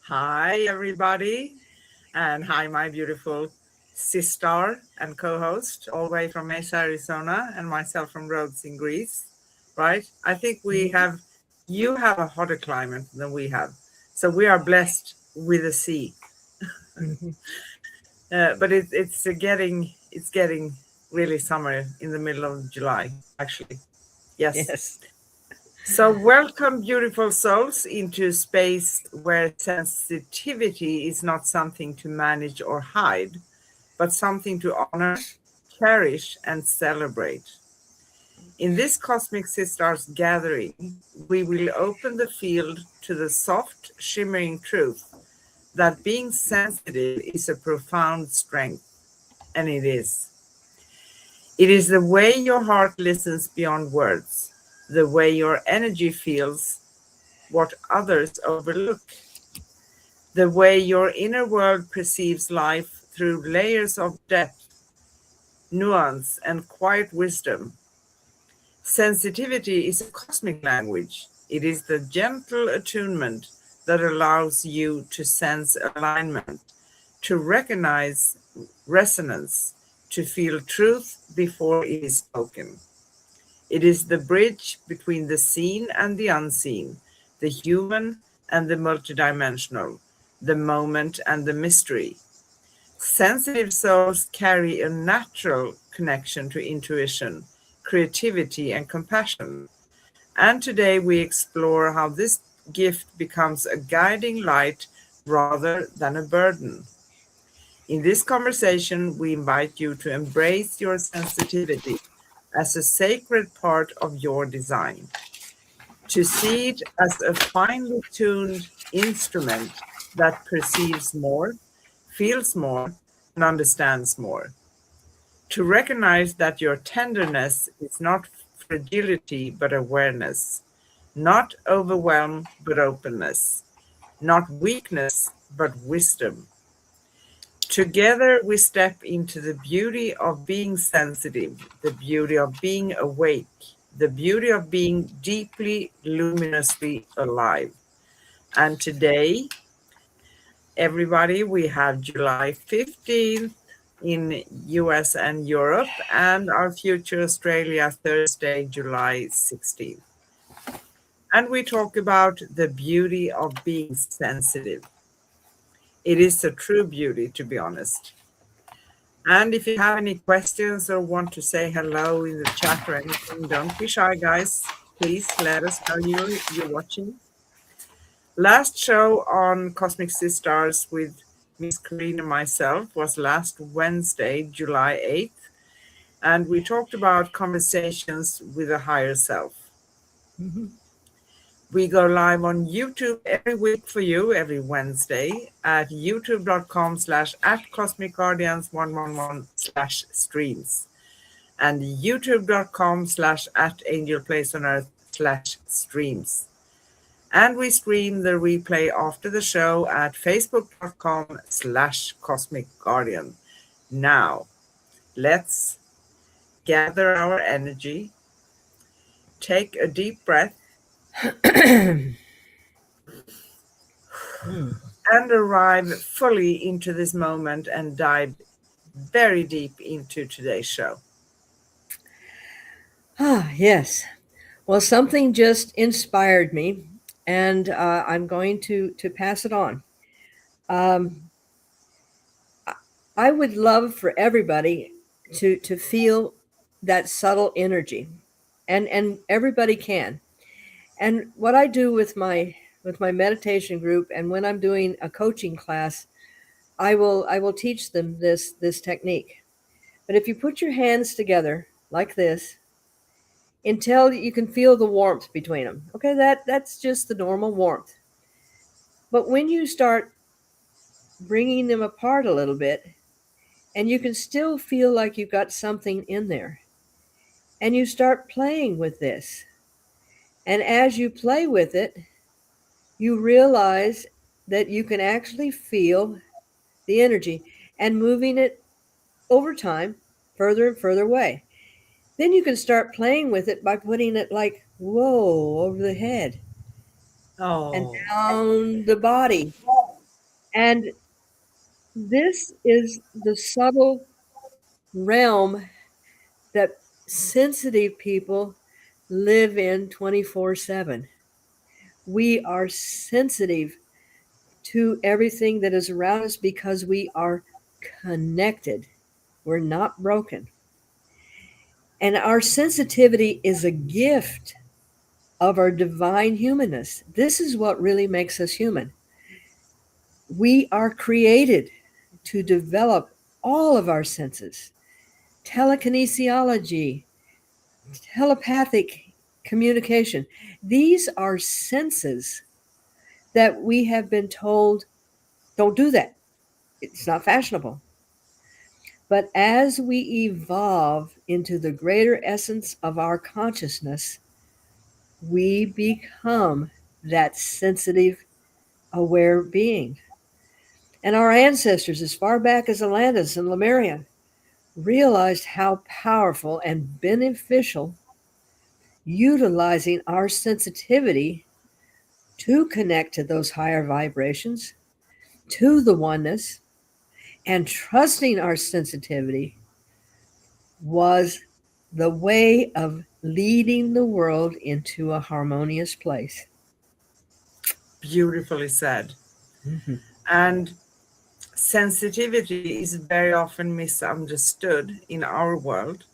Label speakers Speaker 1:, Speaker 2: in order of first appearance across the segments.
Speaker 1: Hi, everybody. And hi, my beautiful sister and co-host, all the way from Mesa, Arizona, and myself from Rhodes in Greece, right? I think you have a hotter climate than we have. So we are blessed with the sea. But it's getting really summer in the middle of July, actually. Yes. So welcome, beautiful souls, into a space where sensitivity is not something to manage or hide, but something to honor, cherish, and celebrate. In this Cosmic Sis-Stars gathering, we will open the field to the soft, shimmering truth that being sensitive is a profound strength, and it is. It is the way your heart listens beyond words, the way your energy feels what others overlook, the way your inner world perceives life through layers of depth, nuance, and quiet wisdom. Sensitivity is a cosmic language. It is the gentle attunement that allows you to sense alignment, to recognize resonance, to feel truth before it is spoken. It is the bridge between the seen and the unseen, the human and the multidimensional, the moment and the mystery. Sensitive souls carry a natural connection to intuition, creativity, and compassion. And today we explore how this gift becomes a guiding light rather than a burden. In this conversation, we invite you to embrace your sensitivity as a sacred part of your design, to see it as a finely tuned instrument that perceives more, feels more, and understands more. To recognize that your tenderness is not fragility but awareness, not overwhelm but openness, not weakness but wisdom. Together we step into the beauty of being sensitive, the beauty of being awake, the beauty of being deeply, luminously alive. And today, everybody, we have July 15th in US and Europe, and our future Australia, Thursday, July 16th. And we talk about the beauty of being sensitive. It is a true beauty, to be honest. And if you have any questions or want to say hello in the chat or anything, don't be shy, guys. Please let us know you're watching. Last show on Cosmic Sis-Stars with Miss Karina and myself was last Wednesday, July 8th. And we talked about conversations with a higher self. We go live on YouTube every week for you, every Wednesday at youtube.com/@cosmicguardians111/streams and youtube.com/@angelplaceonearth/streams. And we stream the replay after the show at facebook.com/cosmicguardian. Now, let's gather our energy, take a deep breath, and arrive fully into this moment and dive very deep into today's show.
Speaker 2: Yes. Well, something just inspired me, and I'm going to pass it on. I would love for everybody to feel that subtle energy, and everybody can. And what I do with my meditation group, and when I'm doing a coaching class, I will teach them this technique. But if you put your hands together like this, until you can feel the warmth between them. Okay, that's just the normal warmth. But when you start bringing them apart a little bit, and you can still feel like you've got something in there, and you start playing with this, and as you play with it, you realize that you can actually feel the energy and moving it over time further and further away. Then you can start playing with it by putting it like, whoa, over the head and
Speaker 1: Oh,
Speaker 2: down the body. And this is the subtle realm that sensitive people live in 24/7. We are sensitive to everything that is around us because we are connected. We're not broken. And our sensitivity is a gift of our divine humanness. This is what really makes us human. We are created to develop all of our senses, telekinesiology, telepathic communication. These are senses that we have been told don't do that. It's not fashionable. But as we evolve into the greater essence of our consciousness, we become that sensitive, aware being. And our ancestors, as far back as Atlantis and Lemuria, realized how powerful and beneficial utilizing our sensitivity to connect to those higher vibrations, to the oneness, and trusting our sensitivity was the way of leading the world into a harmonious place.
Speaker 1: beautifully said.
Speaker 2: Mm-hmm.
Speaker 1: And sensitivity is very often misunderstood in our world,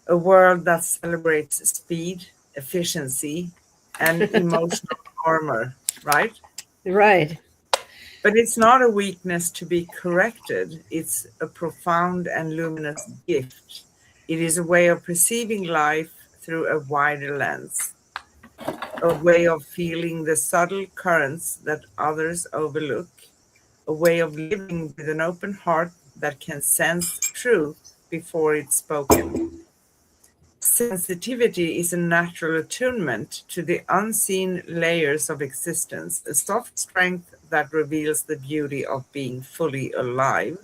Speaker 1: a world that celebrates speed, efficiency, and emotional armor, right?
Speaker 2: Right.
Speaker 1: But it's not a weakness to be corrected, it's a profound and luminous gift. It is a way of perceiving life through a wider lens, a way of feeling the subtle currents that others overlook, a way of living with an open heart that can sense truth before it's spoken. Sensitivity is a natural attunement to the unseen layers of existence, a soft strength that reveals the beauty of being fully alive.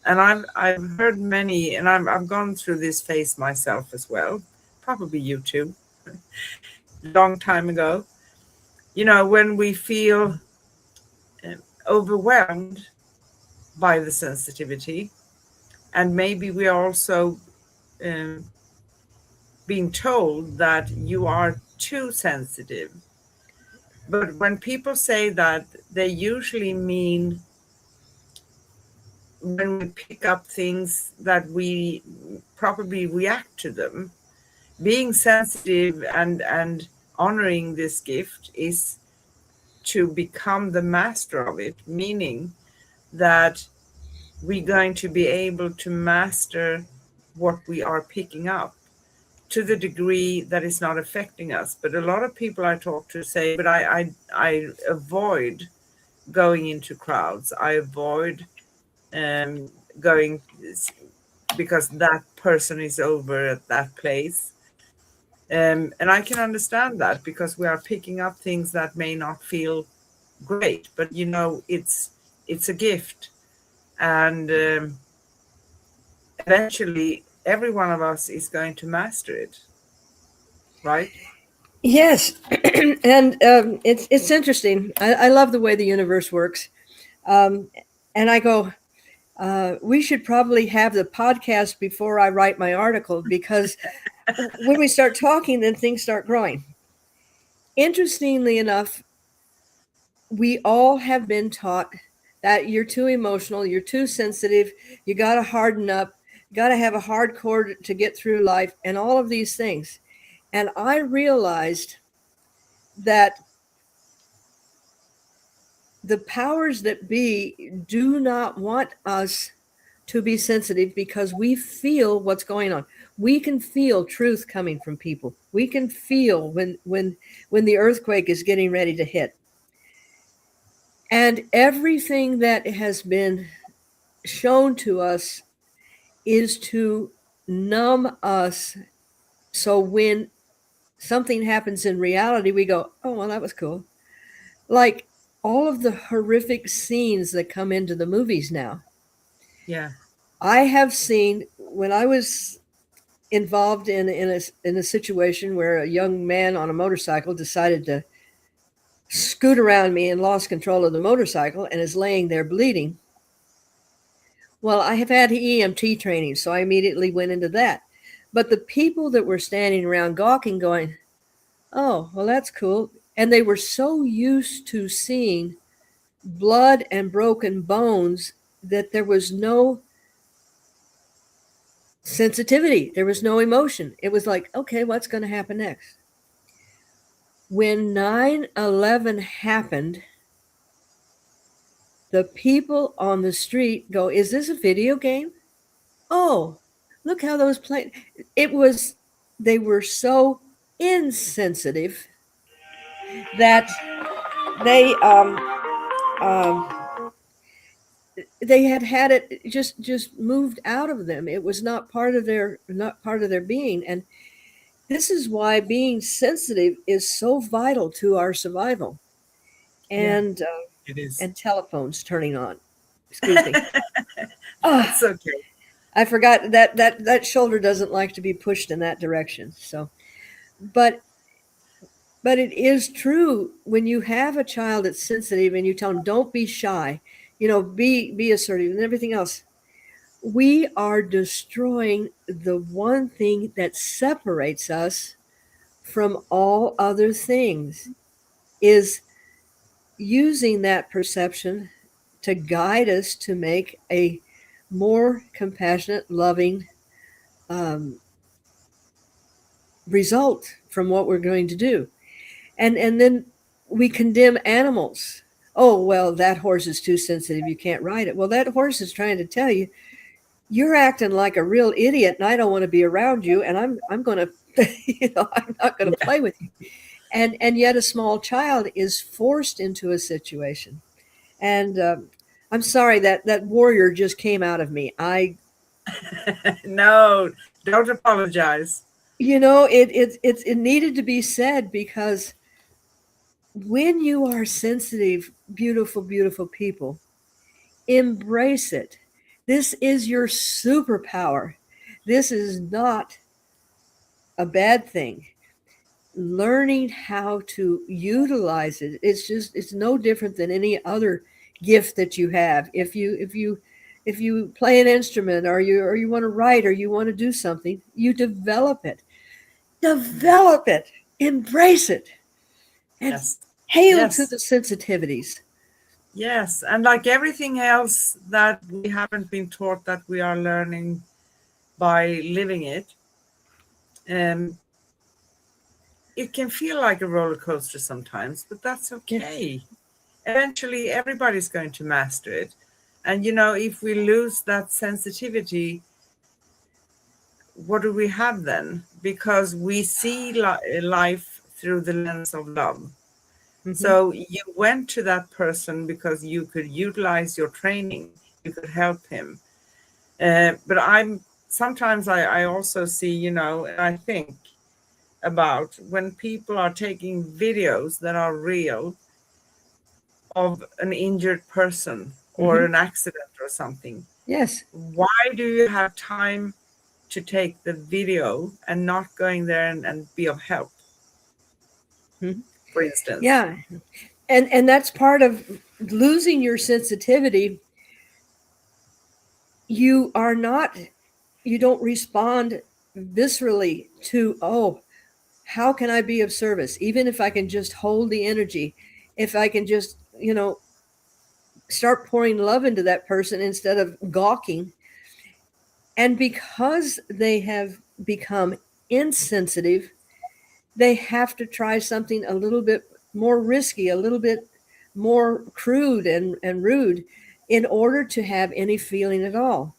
Speaker 1: And I've heard many, and I've gone through this phase myself as well, probably you too, long time ago. You know, when we feel overwhelmed by the sensitivity, and maybe we are also um, being told that you are too sensitive. But when people say that, they usually mean when we pick up things that we probably react to them. Being sensitive and honoring this gift is to become the master of it, meaning that we're going to be able to master what we are picking up to the degree that it's not affecting us. But a lot of people I talk to say, but I avoid going into crowds. I avoid going because that person is over at that place. And I can understand that because we are picking up things that may not feel great, but you know, it's a gift, and eventually every one of us is going to master it, right?
Speaker 2: Yes, and it's interesting. I love the way the universe works, um, and I go. We should probably have the podcast before I write my article because when we start talking, then things start growing. Interestingly enough, we all have been taught that you're too emotional, you're too sensitive, you got to harden up, got to have a hard core to get through life, and all of these things. And I realized that the powers that be do not want us to be sensitive because we feel what's going on. We can feel truth coming from people. We can feel when the earthquake is getting ready to hit. And everything that has been shown to us is to numb us. So when something happens in reality, we go, oh, well, that was cool. Like all of the horrific scenes that come into the movies now.
Speaker 1: Yeah.
Speaker 2: I have seen when I was involved in a situation where a young man on a motorcycle decided to scoot around me and lost control of the motorcycle and is laying there bleeding. Well, I have had EMT training, so I immediately went into that. But the people that were standing around gawking, going, oh, well, that's cool. And they were so used to seeing blood and broken bones that there was no sensitivity. There was no emotion. It was like, okay, what's going to happen next? When 9/11 happened, the people on the street go, is this a video game? Oh, look how those planes. It was, they were so insensitive that they they had it just moved out of them. It was not part of their being. And this is why being sensitive is so vital to our survival.
Speaker 1: Yeah.
Speaker 2: And
Speaker 1: It is.
Speaker 2: and telephones turning on. Excuse me. Oh,
Speaker 1: That's okay.
Speaker 2: I forgot that shoulder doesn't like to be pushed in that direction. So, but but it is true when you have a child that's sensitive and you tell them don't be shy, be assertive and everything else. We are destroying the one thing that separates us from all other things, is using that perception to guide us to make a more compassionate, loving um, result from what we're going to do. And then we condemn animals. Oh, well, that horse is too sensitive. You can't ride it. Well, that horse is trying to tell you, you're acting like a real idiot and I don't want to be around you. And I'm going to, I'm not going to
Speaker 1: Yeah.
Speaker 2: play with you. And yet a small child is forced into a situation. And I'm sorry that warrior just came out of me.
Speaker 1: No, don't apologize.
Speaker 2: It needed to be said, because when you are sensitive, beautiful, beautiful people, embrace it. This is your superpower. This is not a bad thing. Learning how to utilize it, it's no different than any other gift that you have. If you play an instrument, or you want to write, or you want to do something, you develop it, embrace it, and
Speaker 1: Yes.
Speaker 2: hail to
Speaker 1: Yes.
Speaker 2: the sensitivities.
Speaker 1: Yes. And like everything else that we haven't been taught, that we are learning by living it, um, it can feel like a roller coaster sometimes, but that's
Speaker 2: Yeah.
Speaker 1: okay. Eventually, everybody's going to master it. And, if we lose that sensitivity, what do we have then? Because we see life through the lens of love.
Speaker 2: Mm-hmm.
Speaker 1: So you went to that person because you could utilize your training, you could help him. But sometimes I also see, and I think about when people are taking videos that are real of an injured person or
Speaker 2: Mm-hmm.
Speaker 1: an accident or something.
Speaker 2: Yes.
Speaker 1: Why do you have time to take the video and not going there and be of help,
Speaker 2: Mm-hmm.
Speaker 1: for instance?
Speaker 2: Yeah. And that's part of losing your sensitivity. You are not, you don't respond viscerally to, oh, how can I be of service? Even if I can just hold the energy, if I can just, start pouring love into that person instead of gawking. And because they have become insensitive, they have to try something a little bit more risky, a little bit more crude and rude, in order to have any feeling at all.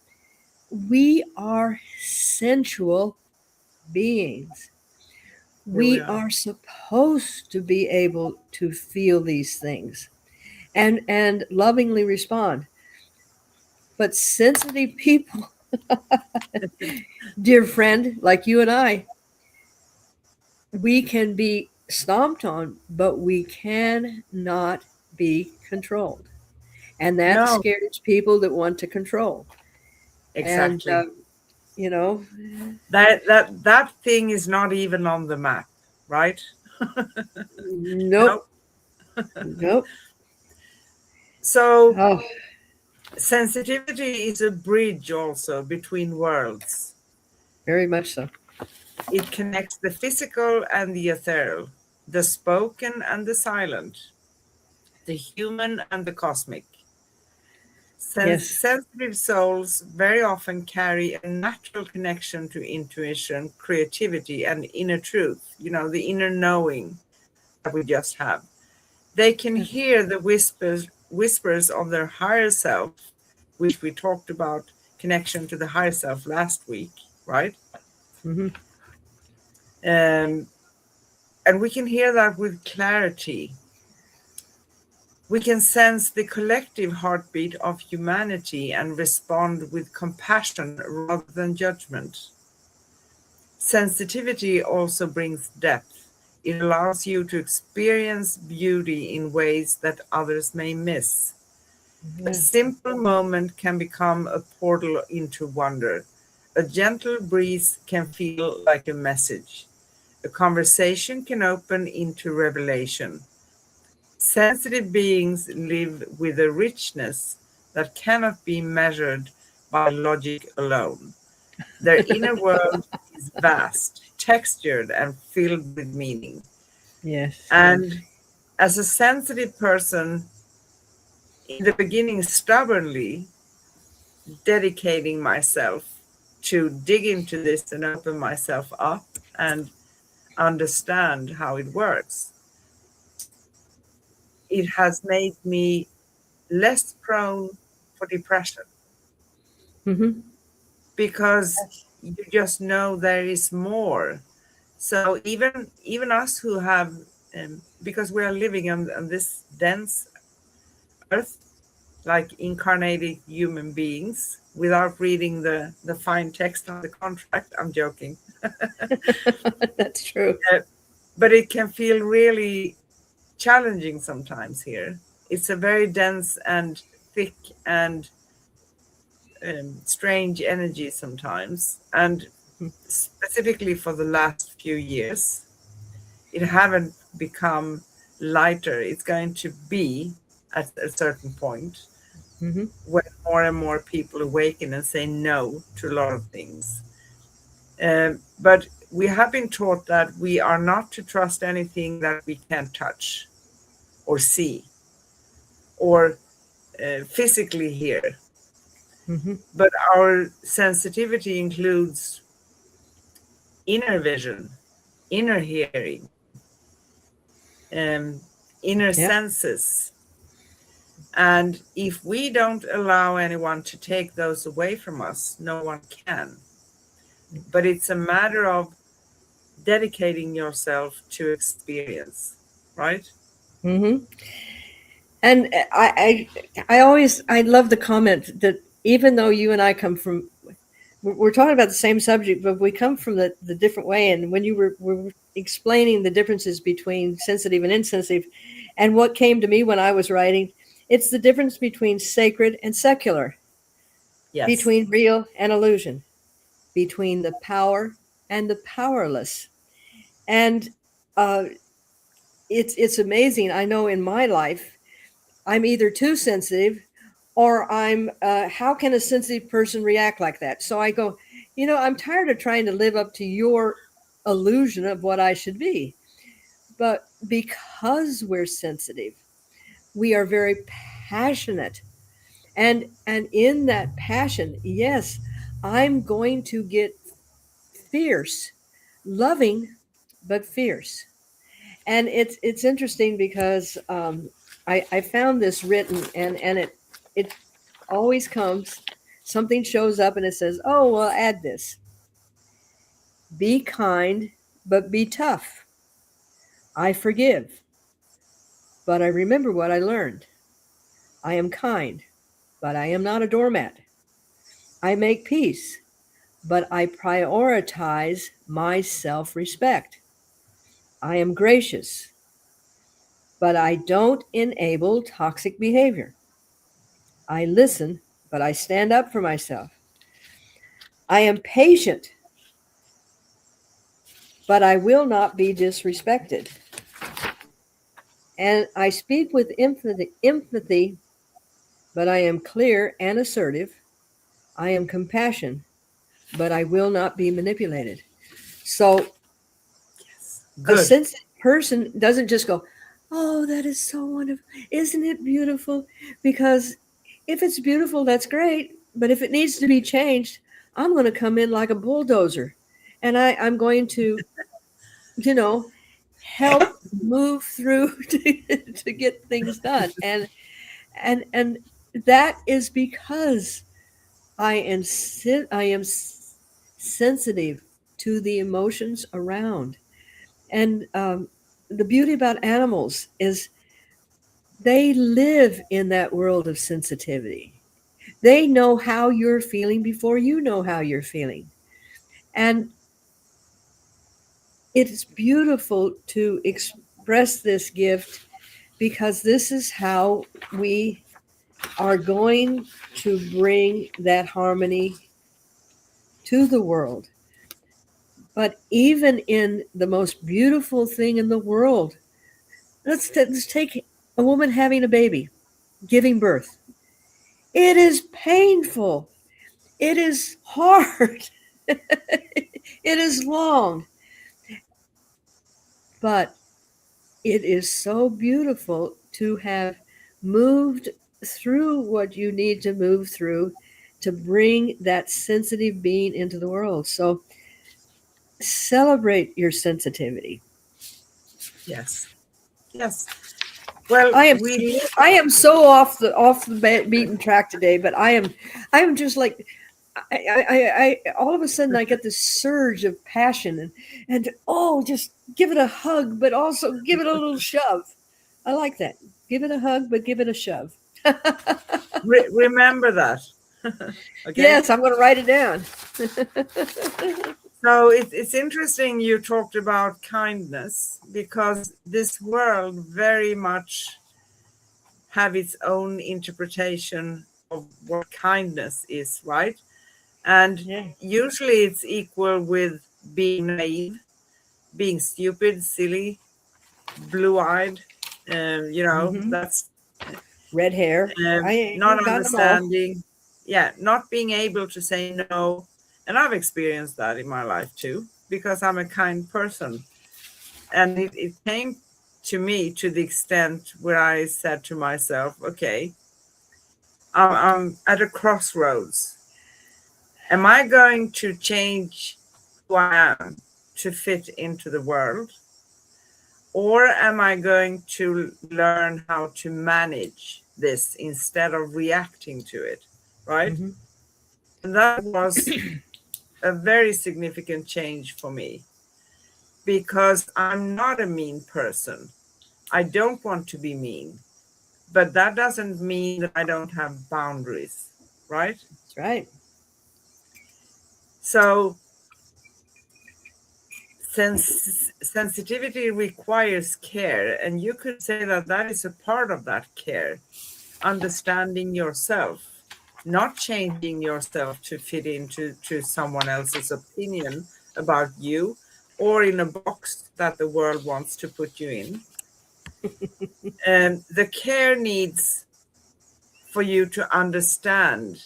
Speaker 2: We are sensual beings.
Speaker 1: Here we
Speaker 2: We
Speaker 1: are.
Speaker 2: are supposed to be able to feel these things. and lovingly respond. But sensitive people, dear friend, like you and I, we can be stomped on, but we cannot be controlled. And that
Speaker 1: No,
Speaker 2: scares people that want to control. And,
Speaker 1: exactly.
Speaker 2: you know,
Speaker 1: That thing is not even on the map, right?
Speaker 2: nope,
Speaker 1: No.
Speaker 2: nope.
Speaker 1: So
Speaker 2: Oh,
Speaker 1: sensitivity is a bridge also between worlds.
Speaker 2: very much so.
Speaker 1: It connects the physical and the ethereal, the spoken and the silent, the human and the cosmic.
Speaker 2: Yes.
Speaker 1: Sensitive souls very often carry a natural connection to intuition, creativity, and inner truth, the inner knowing that we just have. They can hear the whispers of their higher self, which we talked about connection to the higher self last week, right?
Speaker 2: Hmm.
Speaker 1: Um, and we can hear that with clarity. We can sense the collective heartbeat of humanity and respond with compassion rather than judgment. Sensitivity also brings depth. It allows you to experience beauty in ways that others may miss. A
Speaker 2: Yeah.
Speaker 1: simple moment can become a portal into wonder. A gentle breeze can feel like a message. A conversation can open into revelation. Sensitive beings live with a richness that cannot be measured by logic alone. Their inner world is vast, textured, and filled with meaning.
Speaker 2: Yes.
Speaker 1: And as a sensitive person, in the beginning, stubbornly dedicating myself to dig into this and open myself up and understand how it works, it has made me less prone for depression
Speaker 2: Hmm.
Speaker 1: because you just know there is more. So even us who have, because we are living on this dense earth, like incarnated human beings, without reading the fine text on the contract. I'm joking.
Speaker 2: That's true.
Speaker 1: Uh, but it can feel really challenging sometimes here. It's a very dense and thick and strange energy sometimes, and specifically for the last few years, it haven't become lighter. It's going to be at a certain point
Speaker 2: Hmm.
Speaker 1: when more and more people awaken and say no to a lot of things. But we have been taught that we are not to trust anything that we can't touch or see or physically hear.
Speaker 2: Hmm.
Speaker 1: But our sensitivity includes inner vision, inner hearing, um, inner
Speaker 2: Yeah.
Speaker 1: senses. And if we don't allow anyone to take those away from us, no one can. But it's a matter of dedicating yourself to experience, right?
Speaker 2: Hmm. And I love the comment that even though you and I come from, we're talking about the same subject, but we come from the different way. And when you were explaining the differences between sensitive and insensitive, and what came to me when I was writing, it's the difference between sacred and secular,
Speaker 1: Yes.
Speaker 2: between real and illusion, between the power and the powerless. And uh, it's amazing. I know in my life, I'm either too sensitive or I'm, how can a sensitive person react like that? So I go, I'm tired of trying to live up to your illusion of what I should be. But because we're sensitive, we are very passionate. And in that passion, yes, I'm going to get fierce, loving, but fierce. And it's interesting because I found this written, and it always comes, something shows up and it says, oh, well, add this: be kind but be tough. I forgive, but I remember what I learned. I am kind, but I am not a doormat. I make peace, but I prioritize my self respect. I am gracious, but I don't enable toxic behavior. I listen, but I stand up for myself. I am patient, but I will not be disrespected. And I speak with empathy, but I am clear and assertive. I am compassion, but I will not be manipulated. So a
Speaker 1: Good.
Speaker 2: sensitive person doesn't just go, "Oh, that is so wonderful. Isn't it beautiful?" Because if it's beautiful, that's great. But if it needs to be changed, I'm going to come in like a bulldozer. And I'm going to, you know, help move through to get things done. And that is because I am sensitive to the emotions around. And the beauty about animals is they live in that world of sensitivity. They know how you're feeling before you know how you're feeling. And it's beautiful to express this gift because this is how we are going to bring that harmony to the world. But even in the most beautiful thing in the world, let's take a woman having a baby, giving birth. It is painful. It is hard. It is long. But it is so beautiful to have moved through what you need to move through to bring that sensitive being into the world. So celebrate your sensitivity.
Speaker 1: Yes. Yes. Well,
Speaker 2: I am
Speaker 1: we live.
Speaker 2: I am so off the beaten track today, but I am just like I all of a sudden I get this surge of passion and oh, just give it a hug, but also give it a little shove. I like that. Give it a hug, but give it a shove.
Speaker 1: Remember that. Okay.
Speaker 2: Yes, I'm going to write it down.
Speaker 1: So it's interesting you talked about kindness because this world very much have its own interpretation of what kindness is, right? And
Speaker 2: Yeah.
Speaker 1: usually it's equal with being naive, being stupid, silly, blue-eyed.
Speaker 2: Hmm.
Speaker 1: That's
Speaker 2: Red hair.
Speaker 1: not
Speaker 2: You've got them all.
Speaker 1: understanding. Yeah, not being able to say no. And I've experienced that in my life too, because I'm a kind person. And it came to me to the extent where I said to myself, okay, I'm at a crossroads. Am I going to change who I am to fit into the world? Or am I going to learn how to manage this instead of reacting to it? Right?
Speaker 2: Hmm.
Speaker 1: And that was a very significant change for me because I'm not a mean person. I don't want to be mean, but that doesn't mean that I don't have boundaries, right?
Speaker 2: That's right.
Speaker 1: So sensitivity requires care, and you could say that that is a part of that care, understanding yourself, not changing yourself to fit into to someone else's opinion about you or in a box that the world wants to put you in. And the care needs for you to understand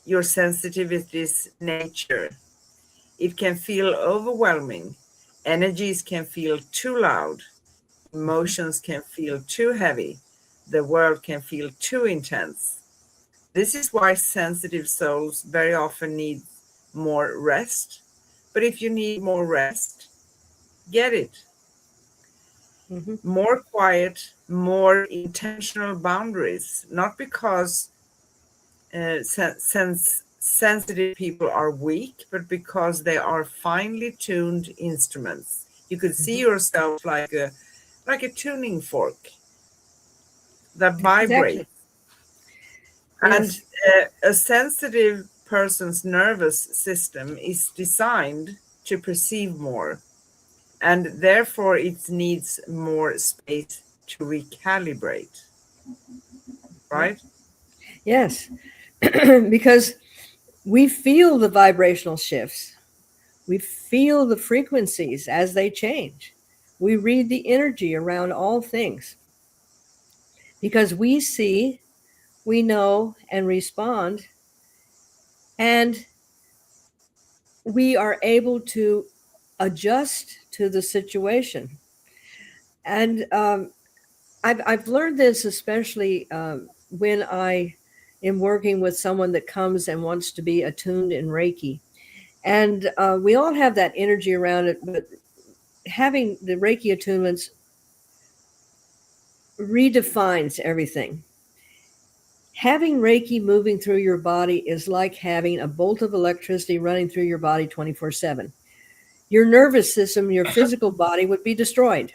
Speaker 1: your sensitivity's nature. It can feel overwhelming. Energies can feel too loud.
Speaker 2: Hmm.
Speaker 1: Emotions can feel too heavy. The world can feel too intense. This is why sensitive souls very often need more rest. But if you need more rest, get it.
Speaker 2: Hmm.
Speaker 1: More quiet, more intentional boundaries, not because sensitive people are weak, but because they are finely tuned instruments. You could see
Speaker 2: Hmm.
Speaker 1: yourself like a tuning fork. that vibrate.
Speaker 2: Exactly.
Speaker 1: And
Speaker 2: Yes.
Speaker 1: a sensitive person's nervous system is designed to perceive more, and therefore it needs more space to recalibrate,
Speaker 2: Yep.
Speaker 1: right?
Speaker 2: Yes. Because we feel the vibrational shifts. We feel the frequencies as they change. We read the energy around all things because we see, we know, and respond, and we are able to adjust to the situation. And I've learned this especially when I am working with someone that comes and wants to be attuned in Reiki. And we all have that energy around it, but having the Reiki attunements redefines everything. Having Reiki moving through your body is like having a bolt of electricity running through your body 24/7. Your nervous system, your physical body would be destroyed.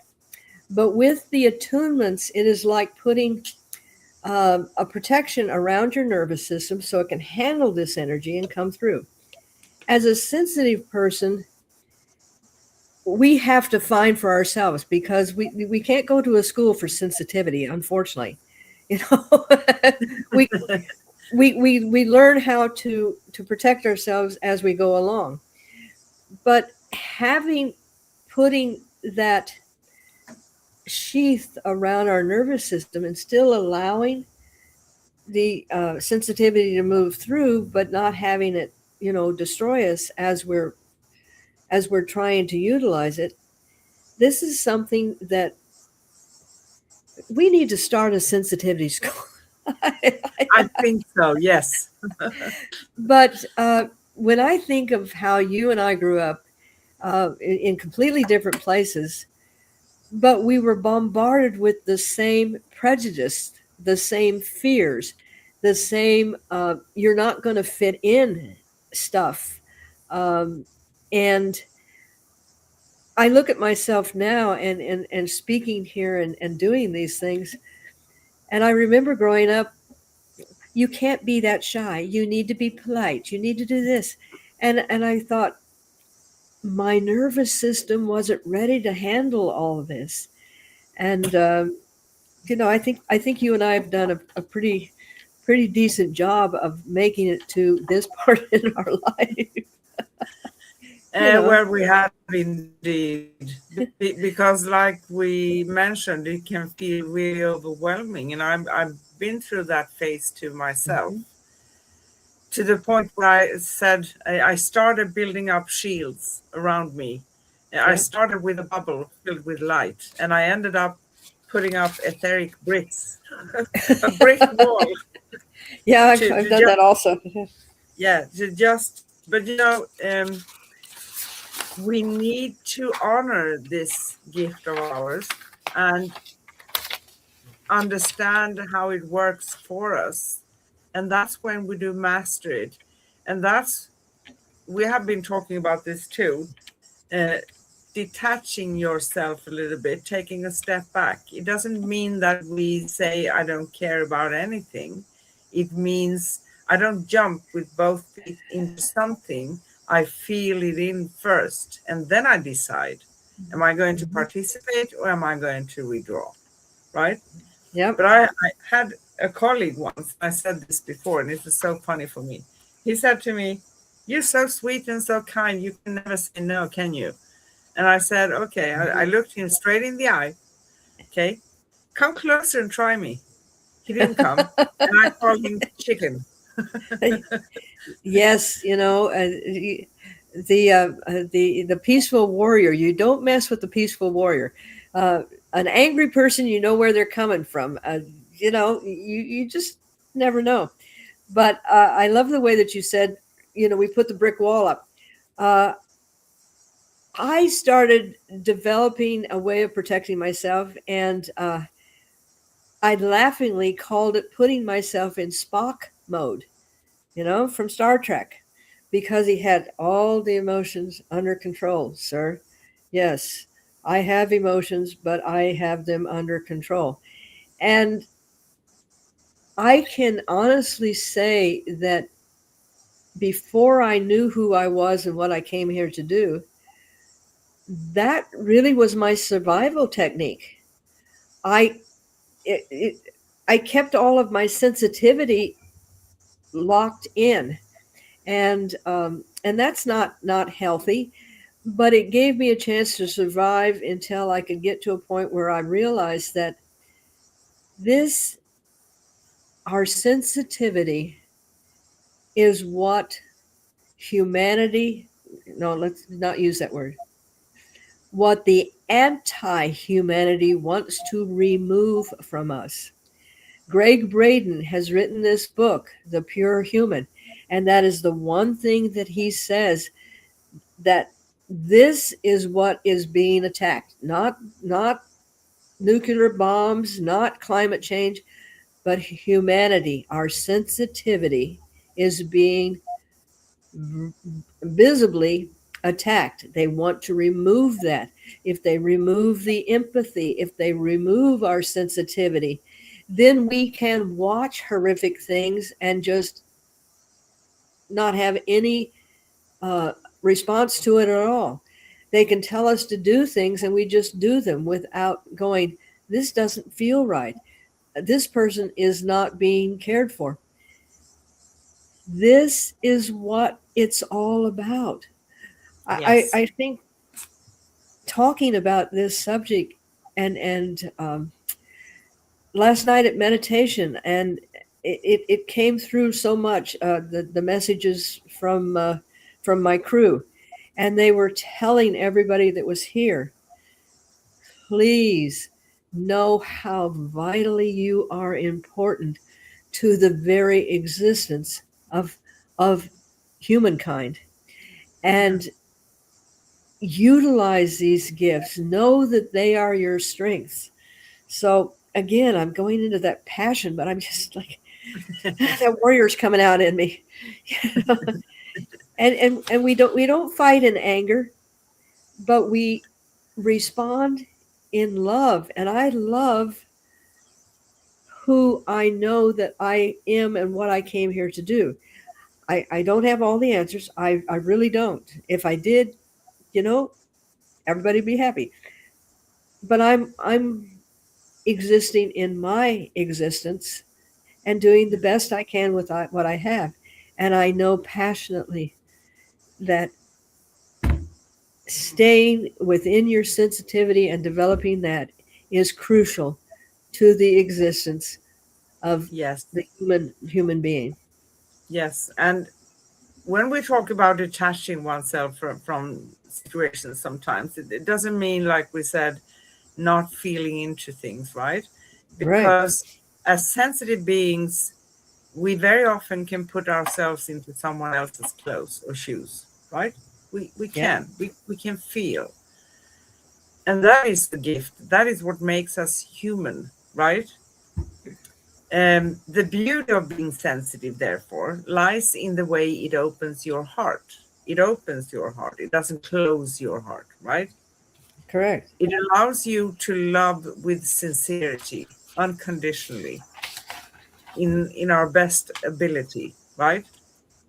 Speaker 2: But with the attunements, it is like putting a protection around your nervous system so it can handle this energy and come through. As a sensitive person, we have to find for ourselves because we can't go to a school for sensitivity, unfortunately. You know, we we learn how to protect ourselves as we go along. But having putting that sheath around our nervous system and still allowing the sensitivity to move through, but not having it, destroy us as we're trying to utilize it. This is something that we need to start a sensitivity school.
Speaker 1: I think so, yes.
Speaker 2: But when I think of how you and I grew up in completely different places, but we were bombarded with the same prejudice, the same fears, the same you're not going to fit in stuff. Um, and I look at myself now and speaking here and doing these things. And I remember growing up, you can't be that shy. You need to be polite. You need to do this. And I thought, my nervous system wasn't ready to handle all of this. And I think you and I have done a pretty decent job of making it to this part in our life. you know,
Speaker 1: Well, we have indeed, because, like we mentioned, it can feel really overwhelming, and I've been through that phase to myself,
Speaker 2: Mhm.
Speaker 1: to the point where I said I started building up shields around me. I
Speaker 2: Yeah,
Speaker 1: started with a bubble filled with light, and I ended up putting up etheric bricks, a brick wall
Speaker 2: yeah, I've
Speaker 1: to
Speaker 2: done that
Speaker 1: just,
Speaker 2: also.
Speaker 1: yeah, to just, but we need to honor this gift of ours and understand how it works for us. And that's when we do master it. And that's, we have been talking about this too, uh, detaching yourself a little bit, taking a step back. It doesn't mean that we say, I don't care about anything. It means I don't jump with both feet into something. I feel it in first, and then I decide, am I going to
Speaker 2: Mhm.
Speaker 1: participate or am I going to withdraw? Right?
Speaker 2: Yep.
Speaker 1: But I had a colleague once, I said this before, and it was so funny for me. He said to me, you're so sweet and so kind. You can never say no, can you? And I said, okay. I looked him straight in the eye. Okay. Come closer and try me. He didn't come. And I called him chicken.
Speaker 2: Yes, the peaceful warrior. You don't mess with the peaceful warrior. Uh, an angry person, you know where they're coming from. You just never know. But I love the way that you said, we put the brick wall up. Uh, I started developing a way of protecting myself, and I laughingly called it putting myself in Spock mode, from Star Trek, because he had all the emotions under control, sir. Yes, I have emotions, but I have them under control. And I can honestly say that before I knew who I was and what I came here to do, that really was my survival technique. I it, it, I kept all of my sensitivity locked in, and that's not healthy. But it gave me a chance to survive until I could get to a point where I realized that this our sensitivity is what humanity, no, let's not use that word, what the anti humanity wants to remove from us. Greg Braden has written this book, The Pure Human, and that is the one thing that he says, that this is what is being attacked, not nuclear bombs, not climate change, but humanity. Our sensitivity is being visibly attacked. They want to remove that. If they remove the empathy, if they remove our sensitivity, then we can watch horrific things and just not have any uh, response to it at all. They can tell us to do things and we just do them without going, this doesn't feel right. This person is not being cared for. This is what it's all about.
Speaker 1: Yes.
Speaker 2: I think talking about this subject and last night at meditation, and it came through so much, the messages from my crew, and they were telling everybody that was here, please know how vitally you are important to the very existence of humankind,
Speaker 1: Yeah.
Speaker 2: and utilize these gifts. Know that they are your strengths. So again, I'm going into that passion, but I'm just like, that warrior's coming out in me. You know? And we don't fight in anger, but we respond in love. And I love who I know that I am and what I came here to do. I don't have all the answers. I really don't. If I did, you know, everybody'd be happy. But I'm existing in my existence and doing the best I can with what I have. And I know passionately that staying within your sensitivity and developing that is crucial to the existence of
Speaker 1: Yes.
Speaker 2: the human being.
Speaker 1: Yes. And when we talk about detaching oneself from situations, sometimes it doesn't mean, like we said, not feeling into things, right?
Speaker 2: Right.
Speaker 1: Because as sensitive beings, we very often can put ourselves into someone else's clothes or shoes, right? We
Speaker 2: Yeah.
Speaker 1: can. We can feel. And that is the gift. That is what makes us human, right? The beauty of being sensitive, therefore, lies in the way it opens your heart. It opens your heart. It doesn't close your heart, right?
Speaker 2: Correct.
Speaker 1: It allows you to love with sincerity, unconditionally, in our best ability, right?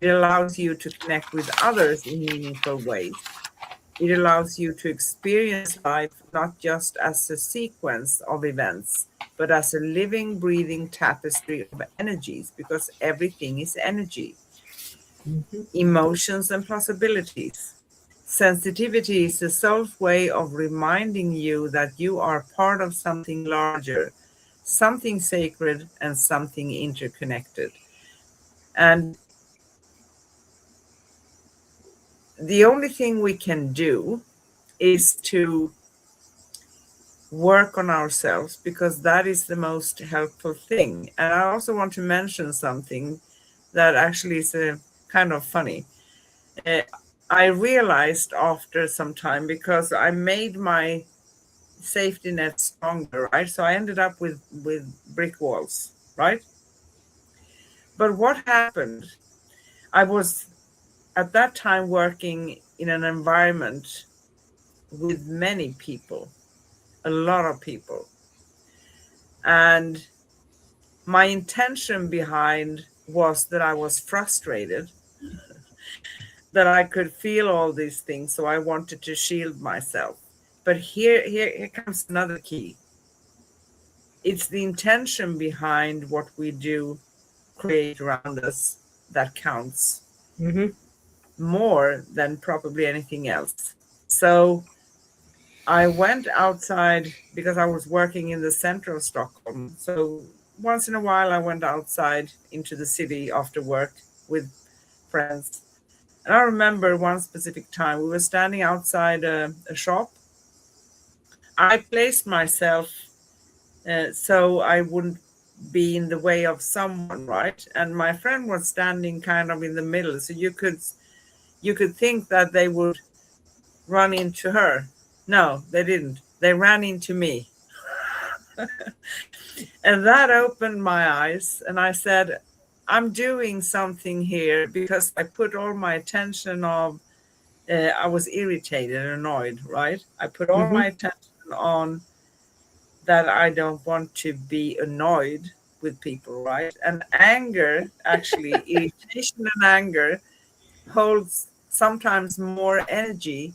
Speaker 1: It allows you to connect with others in meaningful ways. It allows you to experience life not just as a sequence of events, but as a living, breathing tapestry of energies, because everything is energy,
Speaker 2: Hmm.
Speaker 1: emotions, and possibilities. Sensitivity is the self way of reminding you that you are part of something larger, something sacred, and something interconnected. And the only thing we can do is to work on ourselves, because that is the most helpful thing. And I also want to mention something that actually is kind of funny. Uh, I realized after some time, because I made my safety net stronger, right? So I ended up with brick walls, right? But what happened? I was at that time working in an environment with many people, a lot of people. And my intention behind was that I was frustrated, that I could feel all these things, so I wanted to shield myself. But here comes another key. It's the intention behind what we do create around us that counts
Speaker 2: Mm-hmm.
Speaker 1: more than probably anything else. So I went outside because I was working in the center of Stockholm. So once in a while, I went outside into the city after work with friends. And I remember one specific time we were standing outside a shop. I placed myself so I wouldn't be in the way of someone, right? And my friend was standing kind of in the middle, so you could think that they would run into her. No, they didn't. They ran into me. And that opened my eyes, and I said, I'm doing something here because I put all my attention of I was irritated and annoyed, right? I put all
Speaker 2: Mm-hmm.
Speaker 1: my attention on that I don't want to be annoyed with people, right? And anger, actually, irritation and anger holds sometimes more energy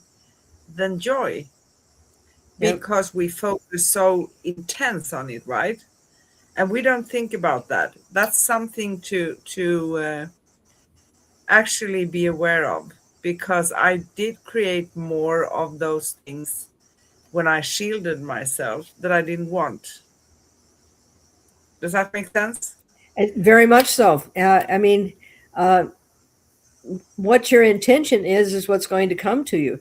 Speaker 1: than joy
Speaker 2: Yep.
Speaker 1: because we focus so intense on it, right? And we don't think about that. That's something to actually be aware of, because I did create more of those things when I shielded myself that I didn't want. Does that make sense?
Speaker 2: Very much so. I mean, uh, what your intention is what's going to come to you.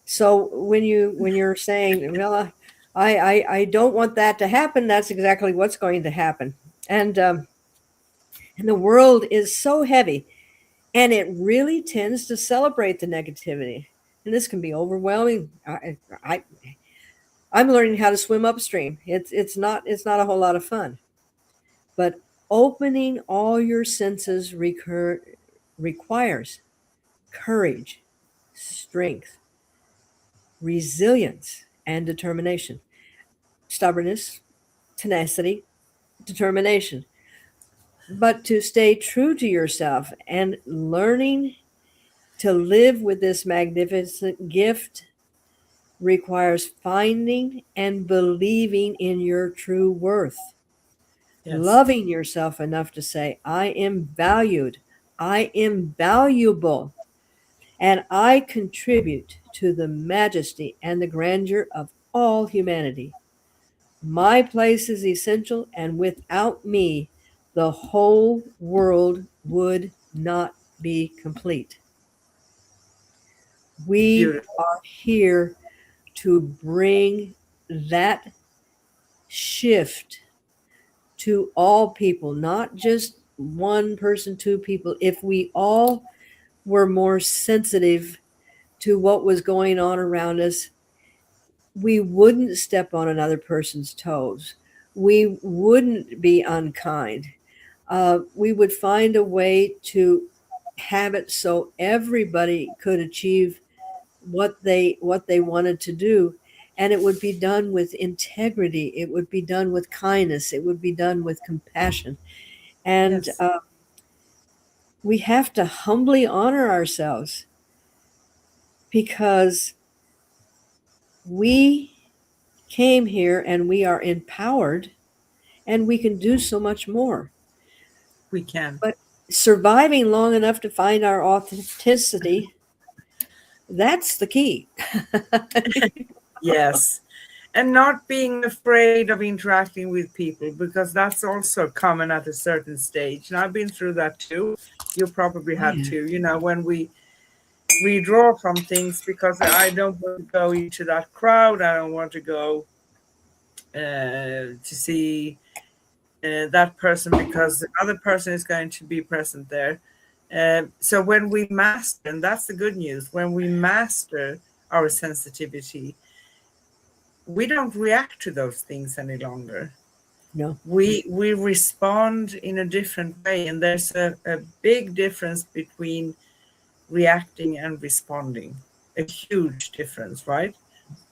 Speaker 2: So when you're saying, well, I don't want that to happen, that's exactly what's going to happen. And the world is so heavy, and it really tends to celebrate the negativity, and this can be overwhelming. I'm learning how to swim upstream. It's not a whole lot of fun, but opening all your senses requires courage, strength, resilience, and determination. Stubbornness, tenacity, determination. But to stay true to yourself and learning to live with this magnificent gift requires finding and believing in your true worth,
Speaker 1: Yes.
Speaker 2: loving yourself enough to say, I am valued, I am valuable, and I contribute to the majesty and the grandeur of all humanity. My place is essential, and without me, the whole world would not be complete. We
Speaker 1: Beautiful.
Speaker 2: are here to bring that shift to all people, not just one person, two people. If we all were more sensitive to what was going on around us, we wouldn't step on another person's toes. We wouldn't be unkind. We would find a way to have it so everybody could achieve what they wanted to do, and it would be done with integrity. It would be done with kindness. It would be done with compassion. And
Speaker 1: Yes.
Speaker 2: we have to humbly honor ourselves because we came here and we are empowered and we can do so much more.
Speaker 1: We can.
Speaker 2: But surviving long enough to find our authenticity, that's the key.
Speaker 1: Yes. And not being afraid of interacting with people, because that's also common at a certain stage. And I've been through that too. You probably
Speaker 2: Oh,
Speaker 1: had
Speaker 2: yeah.
Speaker 1: too, when we withdraw from things because I don't want to go into that crowd. I don't want to go to see that person because the other person is going to be present there. So when we master, and that's the good news, when we master our sensitivity, we don't react to those things any longer.
Speaker 2: No.
Speaker 1: We respond in a different way, and there's a big difference between reacting and responding. A huge difference, right?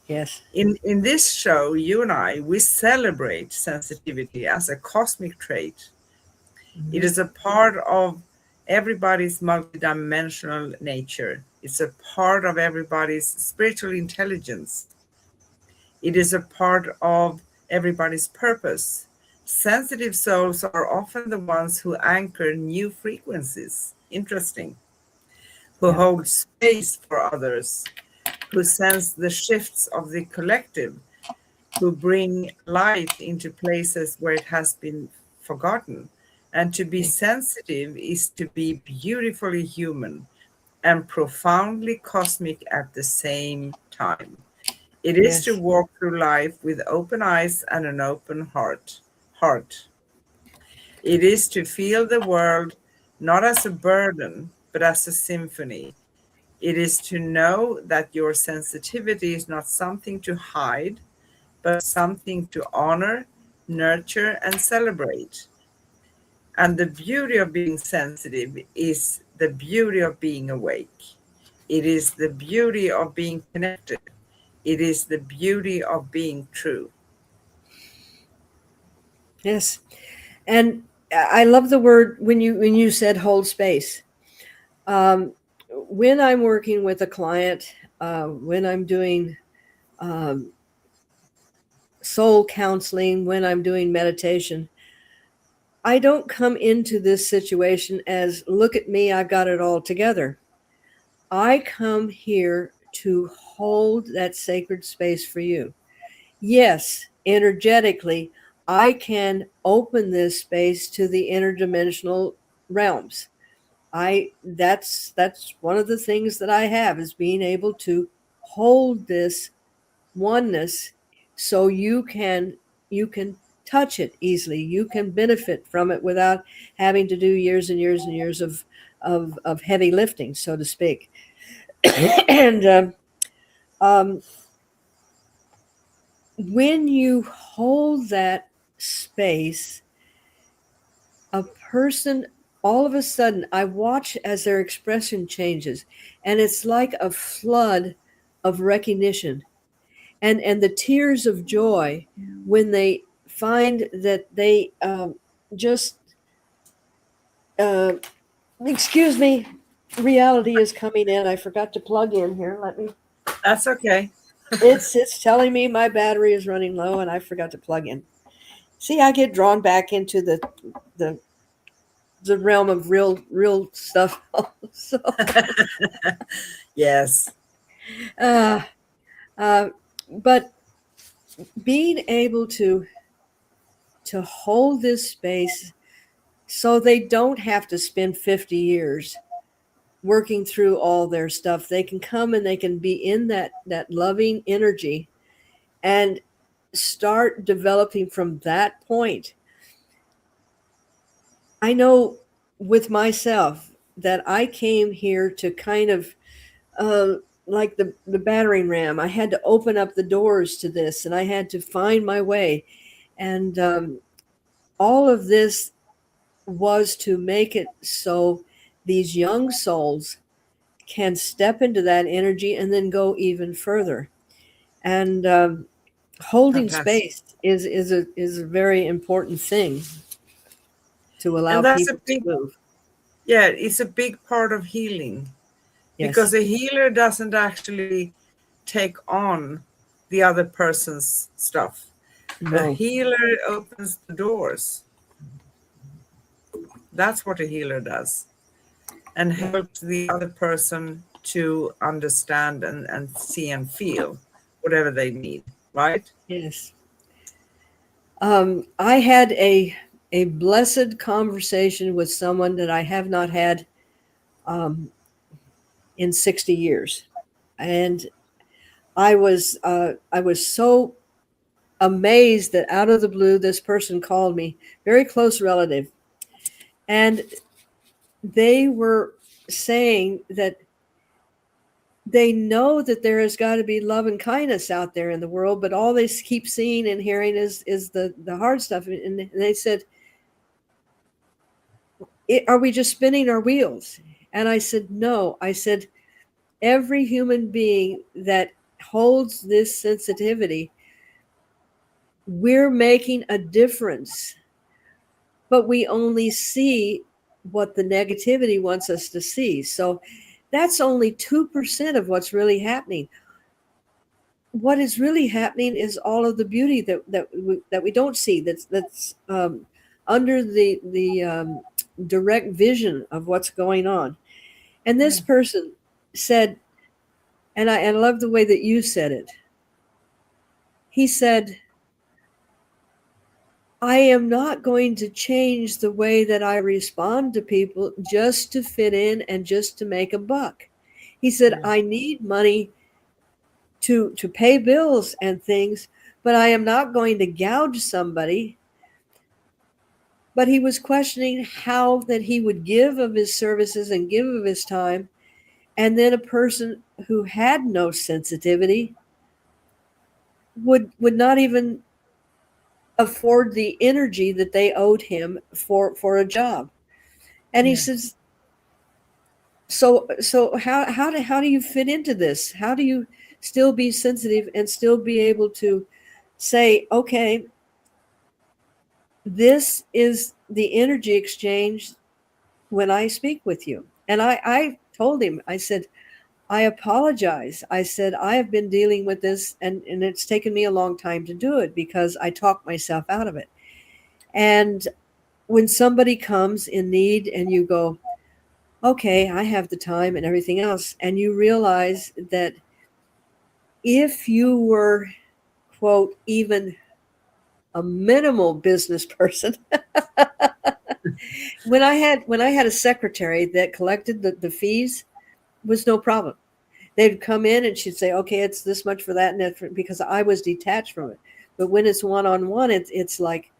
Speaker 2: Yes.
Speaker 1: In this show, you and I, we celebrate sensitivity as a cosmic trait, It is a part of everybody's multidimensional nature. It's a part of everybody's spiritual intelligence. It is a part of everybody's purpose. Sensitive souls are often the ones who anchor new frequencies. Interesting. Who
Speaker 2: Yeah.
Speaker 1: hold space for others, who sense the shifts of the collective, who bring light into places where it has been forgotten. And to be sensitive is to be beautifully human and profoundly cosmic at the same time. It is to
Speaker 2: Yes.
Speaker 1: walk through life with open eyes and an open heart. Heart. It is to feel the world not as a burden, but as a symphony. It is to know that your sensitivity is not something to hide, but something to honor, nurture, and celebrate. And the beauty of being sensitive is the beauty of being awake. It is the beauty of being connected. It is the beauty of being true.
Speaker 2: Yes. And I love the word when you said hold space. Um, when I'm working with a client, when I'm doing um, soul counseling, when I'm doing meditation, I don't come into this situation as, look at me, I've got it all together. I come here to hold that sacred space for you. Yes, energetically, I can open this space to the interdimensional realms. That's one of the things that I have, is being able to hold this oneness, so you can touch it easily. You can benefit from it without having to do years and years and years of heavy lifting, so to speak. And um, when you hold that space, a person, all of a sudden, I watch as their expression changes, and it's like a flood of recognition, and the tears of joy when they find that they just uh, excuse me, reality is coming in. I forgot to plug in here. Let me.
Speaker 1: That's okay.
Speaker 2: It's telling me my battery is running low, and I forgot to plug in. See, I get drawn back into the the realm of real stuff. So,
Speaker 1: Yes.
Speaker 2: uh, uh, but being able to hold this space, so they don't have to spend 50 years working through all their stuff. They can come and they can be in that loving energy and start developing from that point. I know with myself that I came here to kind of uh, like the battering ram. I had to open up the doors to this, and I had to find my way. And all of this was to make it so these young souls can step into that energy and then go even further. And holding
Speaker 1: Fantastic.
Speaker 2: space is a very important thing to allow
Speaker 1: And that's a
Speaker 2: people to
Speaker 1: big,
Speaker 2: move.
Speaker 1: yeah, it's a big part of healing, because
Speaker 2: Yes.
Speaker 1: a healer doesn't actually take on the other person's stuff. A
Speaker 2: No.
Speaker 1: healer opens the doors. That's what a healer does, and
Speaker 2: Yeah.
Speaker 1: helps the other person to understand and see and feel whatever they need, right?
Speaker 2: Yes. I had a blessed conversation with someone that I have not had um, in 60 years, and I was so amazed that out of the blue this person called me, very close relative, and they were saying that they know that there has got to be love and kindness out there in the world, but all they keep seeing and hearing is the hard stuff. And they said, are we just spinning our wheels? And I said, no. I said, every human being that holds this sensitivity, we're making a difference but we only see what the negativity wants us to see. So that's only 2% of what's really happening. What is really happening is all of the beauty that we don't see. That's under the direct vision of what's going on. And this person said, and I love the way that you said it. He said, I am not going to change the way that I respond to people just to fit in and just to make a buck. He said, I need money to pay bills and things, but I am not going to gouge somebody. But he was questioning how that he would give of his services and give of his time. And then a person who had no sensitivity would not even afford the energy that they owed him for a job. And he says, so how do you fit into this? How do you still be sensitive and still be able to say, okay, this is the energy exchange when I speak with you? And I told him, I said, I apologize. I said, I have been dealing with this and it's taken me a long time to do it because I talked myself out of it. And when somebody comes in need and you go, okay, I have the time and everything else, and you realize that if you were, quote, even a minimal business person, when I had a secretary that collected the fees, was no problem. They'd come in and she'd say, okay, it's this much for that and that, because I was detached from it. But when it's one-on-one, it's like,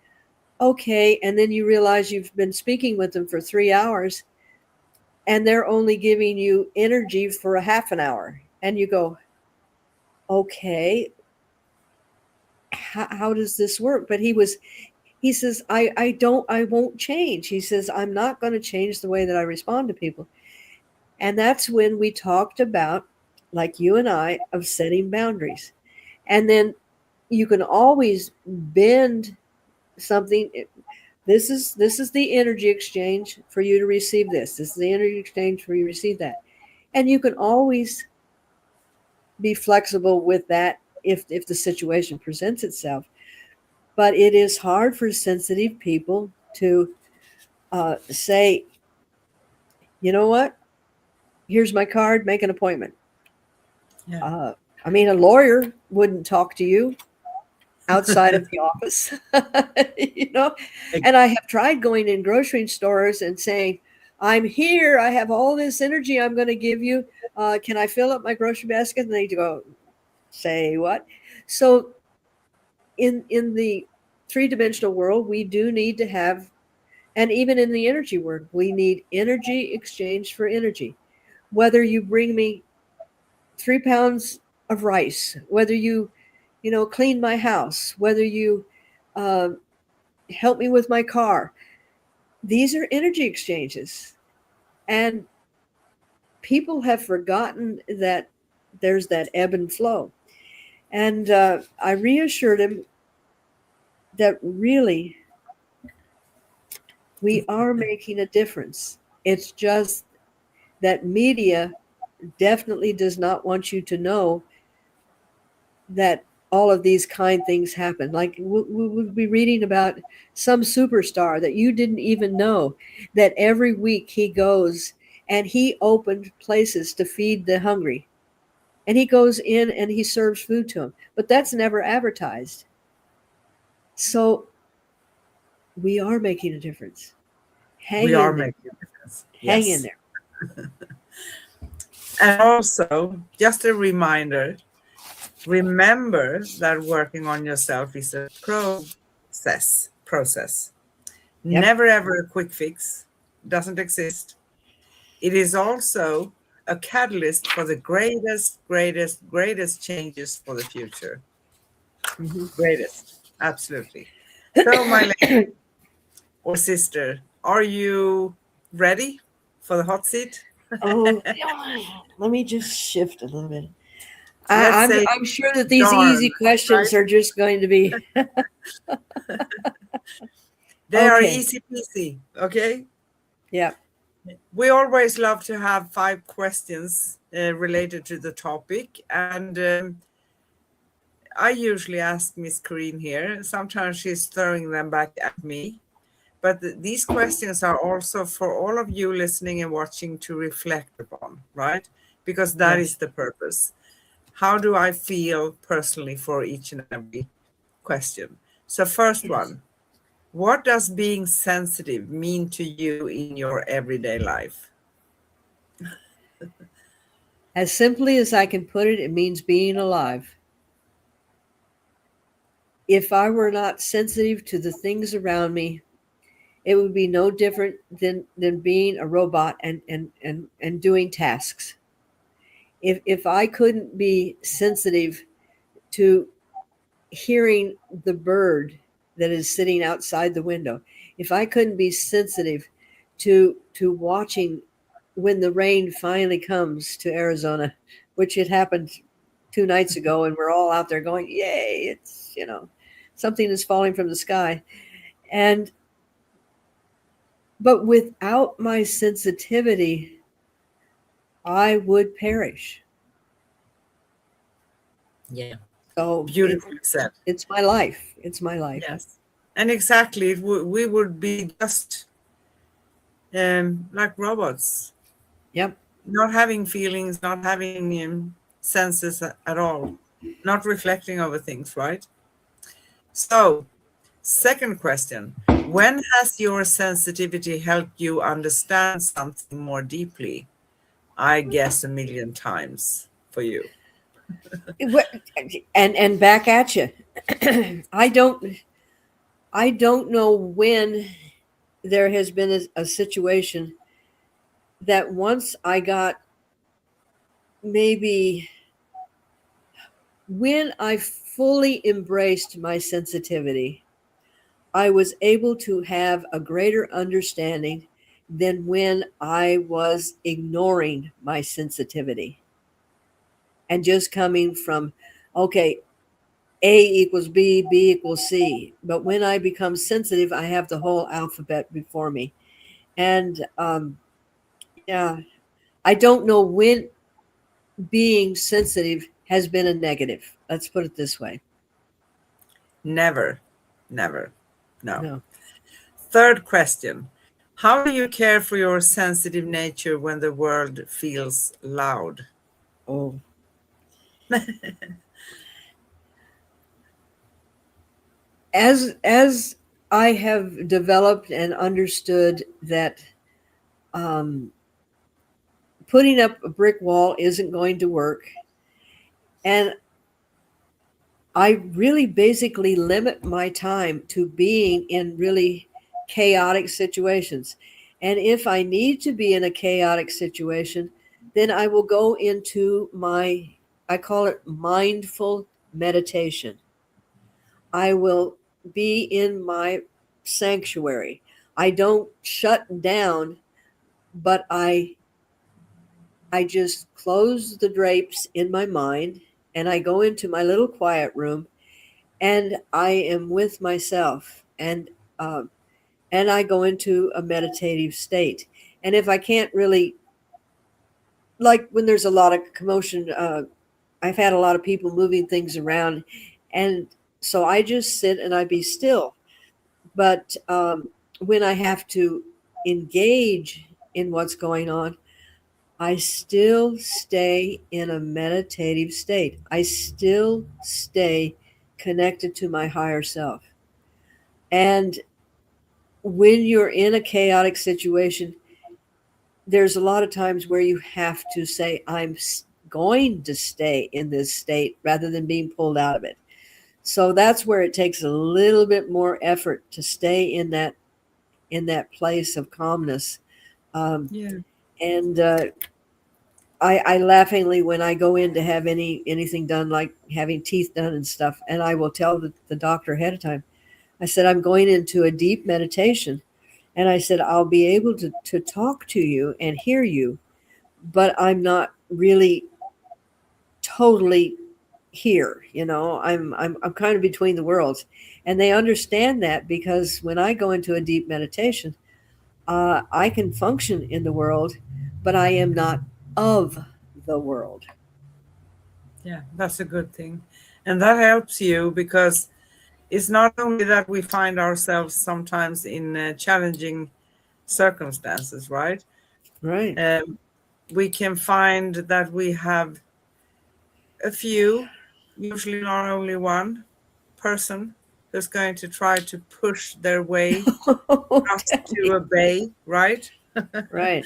Speaker 2: okay. And then you realize you've been speaking with them for 3 hours and they're only giving you energy for a half an hour. And you go, okay, how does this work? But he says, I won't change. He says, I'm not going to change the way that I respond to people. And that's when we talked about, like you and I, of setting boundaries. And then you can always bend something. This is the energy exchange for you to receive this. This is the energy exchange for you to receive that. And you can always be flexible with that if the situation presents itself. But it is hard for sensitive people to say, you know what? Here's my card, make an appointment.
Speaker 1: Yeah.
Speaker 2: I mean, a lawyer wouldn't talk to you outside of the office, you know? And I have tried going in grocery stores and saying, I'm here, I have all this energy I'm going to give you. Can I fill up my grocery basket? And they go, say what? So in the three-dimensional world, we do need to have, and even in the energy world, we need energy exchange for energy. Whether you bring me 3 pounds of rice, whether you clean my house, whether you help me with my car, these are energy exchanges. And people have forgotten that there's that ebb and flow. And I reassured him that really we are making a difference. It's just that media definitely does not want you to know that all of these kind things happen. Like we'll be reading about some superstar that you didn't even know, that every week he goes and he opened places to feed the hungry. And he goes in and he serves food to them. But that's never advertised. So we are making a difference.
Speaker 1: We are making a difference.
Speaker 2: Hang in there.
Speaker 1: And also, just a reminder, remember that working on yourself is a process.
Speaker 2: Yep.
Speaker 1: Never ever a quick fix. Doesn't exist. It is also a catalyst for the greatest changes for the future.
Speaker 2: Mm-hmm.
Speaker 1: Greatest. Absolutely. So, my lady or sister, are you ready for the hot seat?
Speaker 2: Oh, let me just shift a little bit.
Speaker 1: Let's say
Speaker 2: I'm sure that these
Speaker 1: darn,
Speaker 2: easy questions
Speaker 1: right?
Speaker 2: are just going to be.
Speaker 1: They are
Speaker 2: Okay.
Speaker 1: easy peasy, okay?
Speaker 2: Yeah.
Speaker 1: We always love to have 5 questions related to the topic. And I usually ask Miss Corrine here. Sometimes she's throwing them back at me. But these questions are also for all of you listening and watching to reflect upon, right? Because that
Speaker 2: Yes.
Speaker 1: is the purpose. How do I feel personally for each and every question? So, first
Speaker 2: Yes.
Speaker 1: one, what does being sensitive mean to you in your everyday life?
Speaker 2: As simply as I can put it, it means being alive. If I were not sensitive to the things around me, it would be no different than being a robot and doing tasks. If I couldn't be sensitive to hearing the bird that is sitting outside the window, if I couldn't be sensitive to watching when the rain finally comes to Arizona, which it happened 2 nights ago, and we're all out there going, "Yay!" It's something is falling from the sky, and but without my sensitivity, I would perish.
Speaker 1: Yeah,
Speaker 2: So
Speaker 1: beautifully said.
Speaker 2: it's my life. It's my life.
Speaker 1: Yes. And exactly, we would be just like robots,
Speaker 2: Yep.
Speaker 1: not having feelings, not having senses at all, not reflecting over things, right? So, second question, when has your sensitivity helped you understand something more deeply? I guess a million times for you.
Speaker 2: And back at you. I don't I don't know when there has been a situation that once I got, maybe when I fully embraced my sensitivity, I was able to have a greater understanding than when I was ignoring my sensitivity and just coming from, okay, A equals B, B equals C. But when I become sensitive, I have the whole alphabet before me. And yeah, I don't know when being sensitive has been a negative. Let's put it this way.
Speaker 1: Never, never, no.
Speaker 2: No.
Speaker 1: Third question, how do you care for your sensitive nature when the world feels loud?
Speaker 2: Oh. As I have developed and understood that um, putting up a brick wall isn't going to work, and I really basically limit my time to being in really chaotic situations. And if I need to be in a chaotic situation, then I will go into I call it mindful meditation. I will be in my sanctuary. I don't shut down, but I just close the drapes in my mind and I go into my little quiet room and I am with myself, um, and I go into a meditative state. And if I can't really, like when there's a lot of commotion, I've had a lot of people moving things around, and so I just sit and I be still. But when I have to engage in what's going on, I still stay in a meditative state. I still stay connected to my higher self. And when you're in a chaotic situation, there's a lot of times where you have to say, going to stay in this state rather than being pulled out of it. So that's where it takes a little bit more effort to stay in that place of calmness. Um,
Speaker 1: Yeah.
Speaker 2: and I laughingly, when I go in to have anything done, like having teeth done and stuff, and I will tell the doctor ahead of time, I said, I'm going into a deep meditation. And I said, I'll be able to talk to you and hear you, but I'm not really totally here. I'm kind of between the worlds, and they understand that because when I go into a deep meditation, I can function in the world, but I am not of the world.
Speaker 1: Yeah, that's a good thing. And that helps you because it's not only that we find ourselves sometimes in challenging circumstances, right?
Speaker 2: Right.
Speaker 1: Um, we can find that we have a few, usually not only one person, who's going to try to push their way us to
Speaker 2: Okay.
Speaker 1: obey, right?
Speaker 2: Right.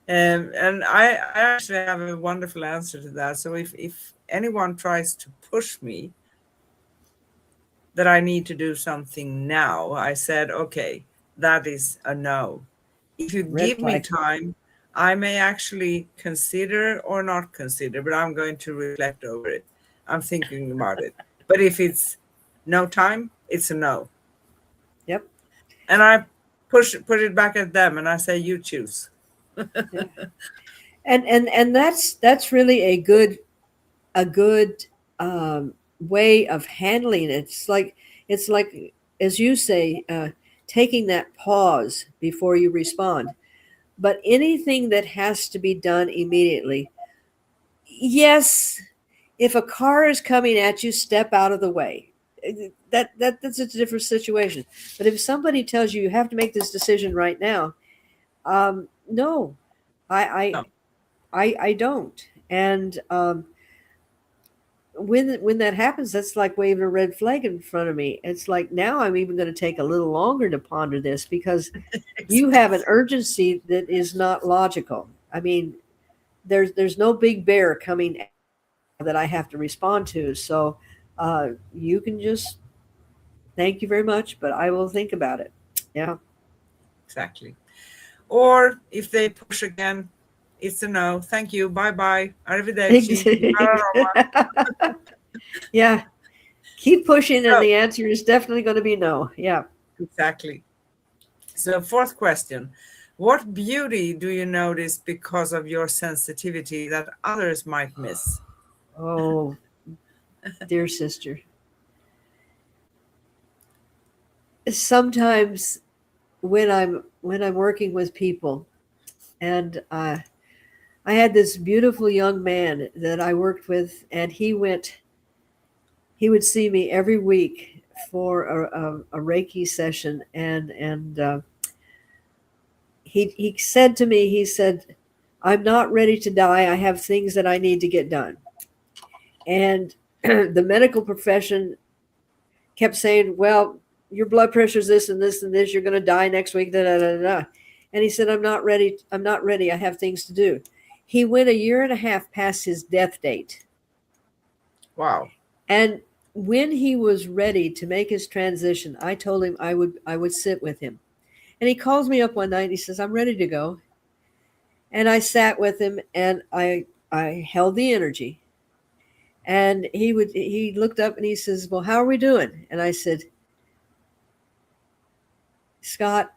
Speaker 1: And I actually have a wonderful answer to that. So if anyone tries to push me that I need to do something now, I said, okay, that is a no. If you
Speaker 2: Red
Speaker 1: give me
Speaker 2: flag.
Speaker 1: time, I may actually consider or not consider, but I'm going to reflect over it. I'm thinking about it. But if it's no time, it's a no.
Speaker 2: Yep.
Speaker 1: And I put it back at them and I say, you choose.
Speaker 2: Yeah. And that's really a good way of handling it. It's like as you say, taking that pause before you respond. But anything that has to be done immediately, yes, if a car is coming at you, step out of the way. That's a different situation. But if somebody tells you you have to make this decision right now, no, I
Speaker 1: No,
Speaker 2: I don't. And when that happens, that's like waving a red flag in front of me. It's like now I'm even going to take a little longer to ponder this because you have an
Speaker 1: exactly.
Speaker 2: urgency that is not logical. I mean, there's no big bear coming that I have to respond to. So you can just thank you very much, but I will think about it. Yeah.
Speaker 1: Exactly. Or if they push again, it's a no. Thank you. Bye bye. Arrivederci. Buongiorno.
Speaker 2: Yeah. Keep pushing, and
Speaker 1: So,
Speaker 2: the answer is definitely going to be no. Yeah.
Speaker 1: exactly. So, fourth question. What beauty do you notice because of your sensitivity that others might miss?
Speaker 2: Oh, dear sister. Sometimes when I'm working with people, and I had this beautiful young man that I worked with, and he would see me every week for a Reiki session, and he said to me, he said, "I'm not ready to die. I have things that I need to get done." And the medical profession kept saying, "Well, your blood pressure is this and this and this. You're going to die next week." Da, da, da, da. And he said, "I'm not ready. I'm not ready. I have things to do." He went a year and a half past his death date.
Speaker 1: Wow.
Speaker 2: And when he was ready to make his transition, I told him I would sit with him. And he calls me up one night and he says, "I'm ready to go." And I sat with him and I held the energy. And he looked up and he says, "Well, how are we doing?" And I said, "Scott,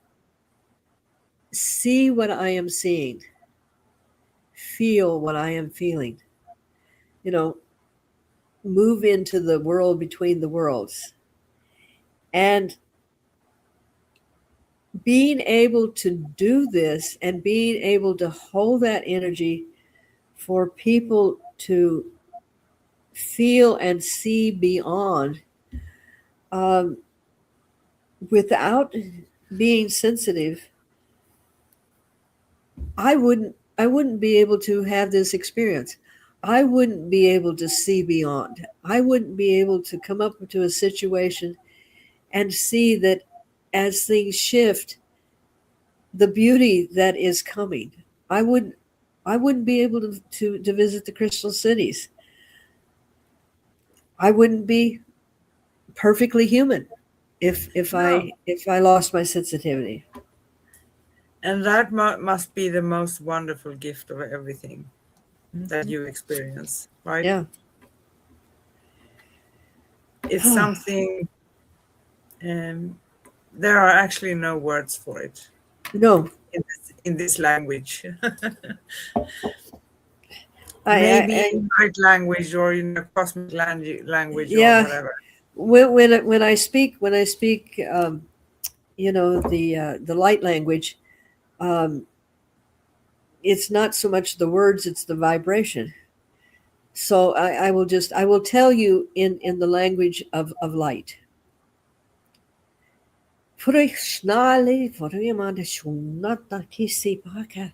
Speaker 2: see what I am seeing. Feel what I am feeling. You know, move into the world between the worlds." And being able to do this and being able to hold that energy for people to feel and see beyond, um, without being sensitive, I wouldn't be able to have this experience. I wouldn't be able to see beyond. I wouldn't be able to come up to a situation and see that as things shift, the beauty that is coming. I would I wouldn't be able to visit the crystal cities. I wouldn't be perfectly human if
Speaker 1: No.
Speaker 2: I lost my sensitivity.
Speaker 1: And that must be the most wonderful gift of everything that
Speaker 2: Mhm.
Speaker 1: you experience, right?
Speaker 2: Yeah.
Speaker 1: It's something, there are actually no words for it
Speaker 2: No,
Speaker 1: in this language. maybe
Speaker 2: I
Speaker 1: in light language or cosmic language or
Speaker 2: yeah.
Speaker 1: whatever.
Speaker 2: When I speak the light language, um, it's not so much the words, it's the vibration. So I will tell you in the language of light. Furikhnali furiyamanda shunata kisi paka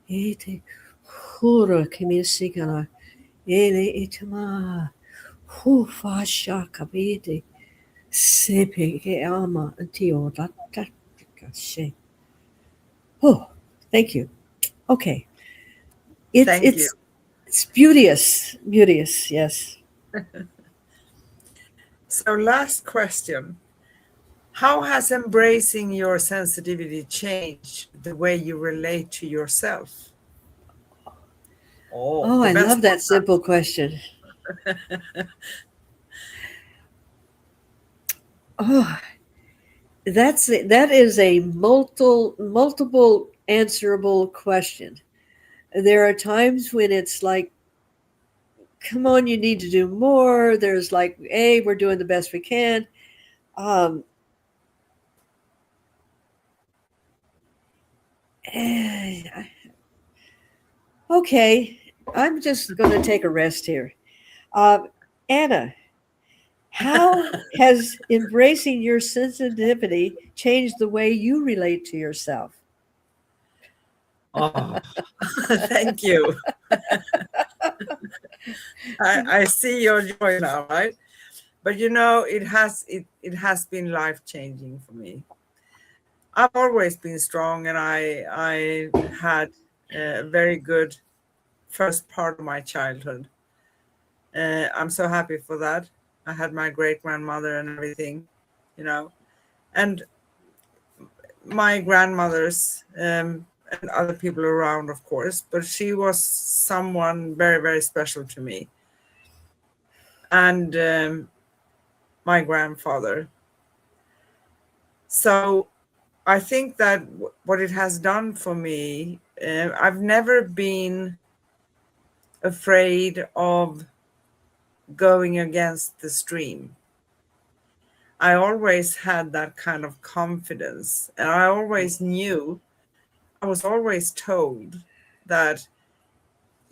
Speaker 2: ete hura kimisikana ele itama hufasha kabete sepe ke ama antio data she. Oh, thank you. Okay. It's
Speaker 1: Thank you.
Speaker 2: it's it's beauteous, beauteous. Yes.
Speaker 1: So last question. How has embracing your sensitivity changed the way you relate to yourself? Oh,
Speaker 2: Oh,
Speaker 1: the
Speaker 2: I
Speaker 1: best
Speaker 2: love that simple question. Oh, that is a multiple answerable question. There are times when it's like, come on, you need to do more. There's like, hey, we're doing the best we can. Um, eh, okay, I'm just going to take a rest here. Anna, how has embracing your sensitivity changed the way you relate to yourself?
Speaker 1: Oh, thank you. I see your joy now, right? But it has been life changing for me. I've always been strong, and I had a very good first part of my childhood. I'm so happy for that. I had my great grandmother and everything, you know, and my grandmothers and other people around, of course. But she was someone very, very special to me, and my grandfather. So I think that what it has done for me, I've never been afraid of going against the stream. I always had that kind of confidence, and I always knew, I was always told that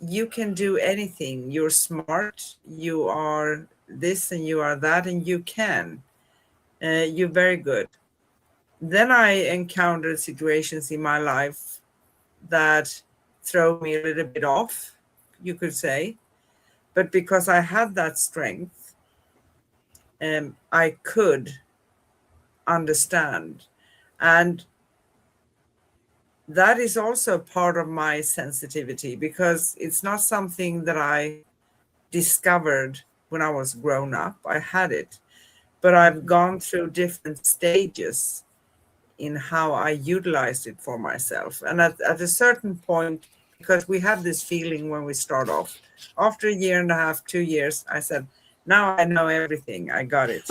Speaker 1: you can do anything. You're smart, you are this, and you are that, and you can. You're very good. Then I encountered situations in my life that throw me a little bit off, you could say. But because I had that strength, I could understand. And that is also part of my sensitivity, because it's not something that I discovered when I was grown up. I had it, but I've gone through different stages in how I utilized it for myself. And at a certain point, because we have this feeling when we start off, after a year and a half, 2 years, I said, now I know everything. I got it.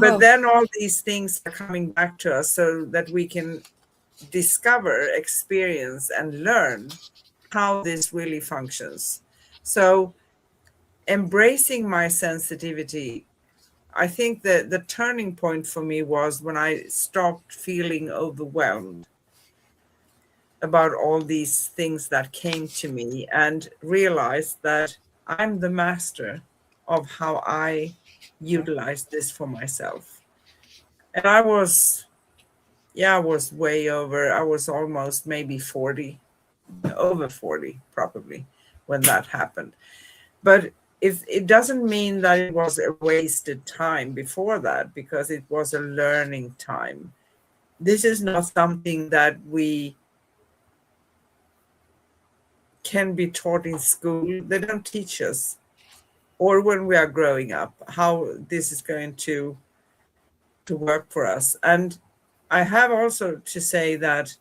Speaker 1: But
Speaker 2: Oh,
Speaker 1: then all these things are coming back to us so that we can discover, experience, and learn how this really functions. So, embracing my sensitivity, I think that the turning point for me was when I stopped feeling overwhelmed about all these things that came to me and realized that I'm the master of how I utilize this for myself. And I was way over. I was almost maybe 40, over 40 probably when that happened. But if it doesn't mean that it was a wasted time before that, because it was a learning time. This is not something that we can be taught in school. They don't teach us, or when we are growing up, how this is going to work for us. And I have also to say that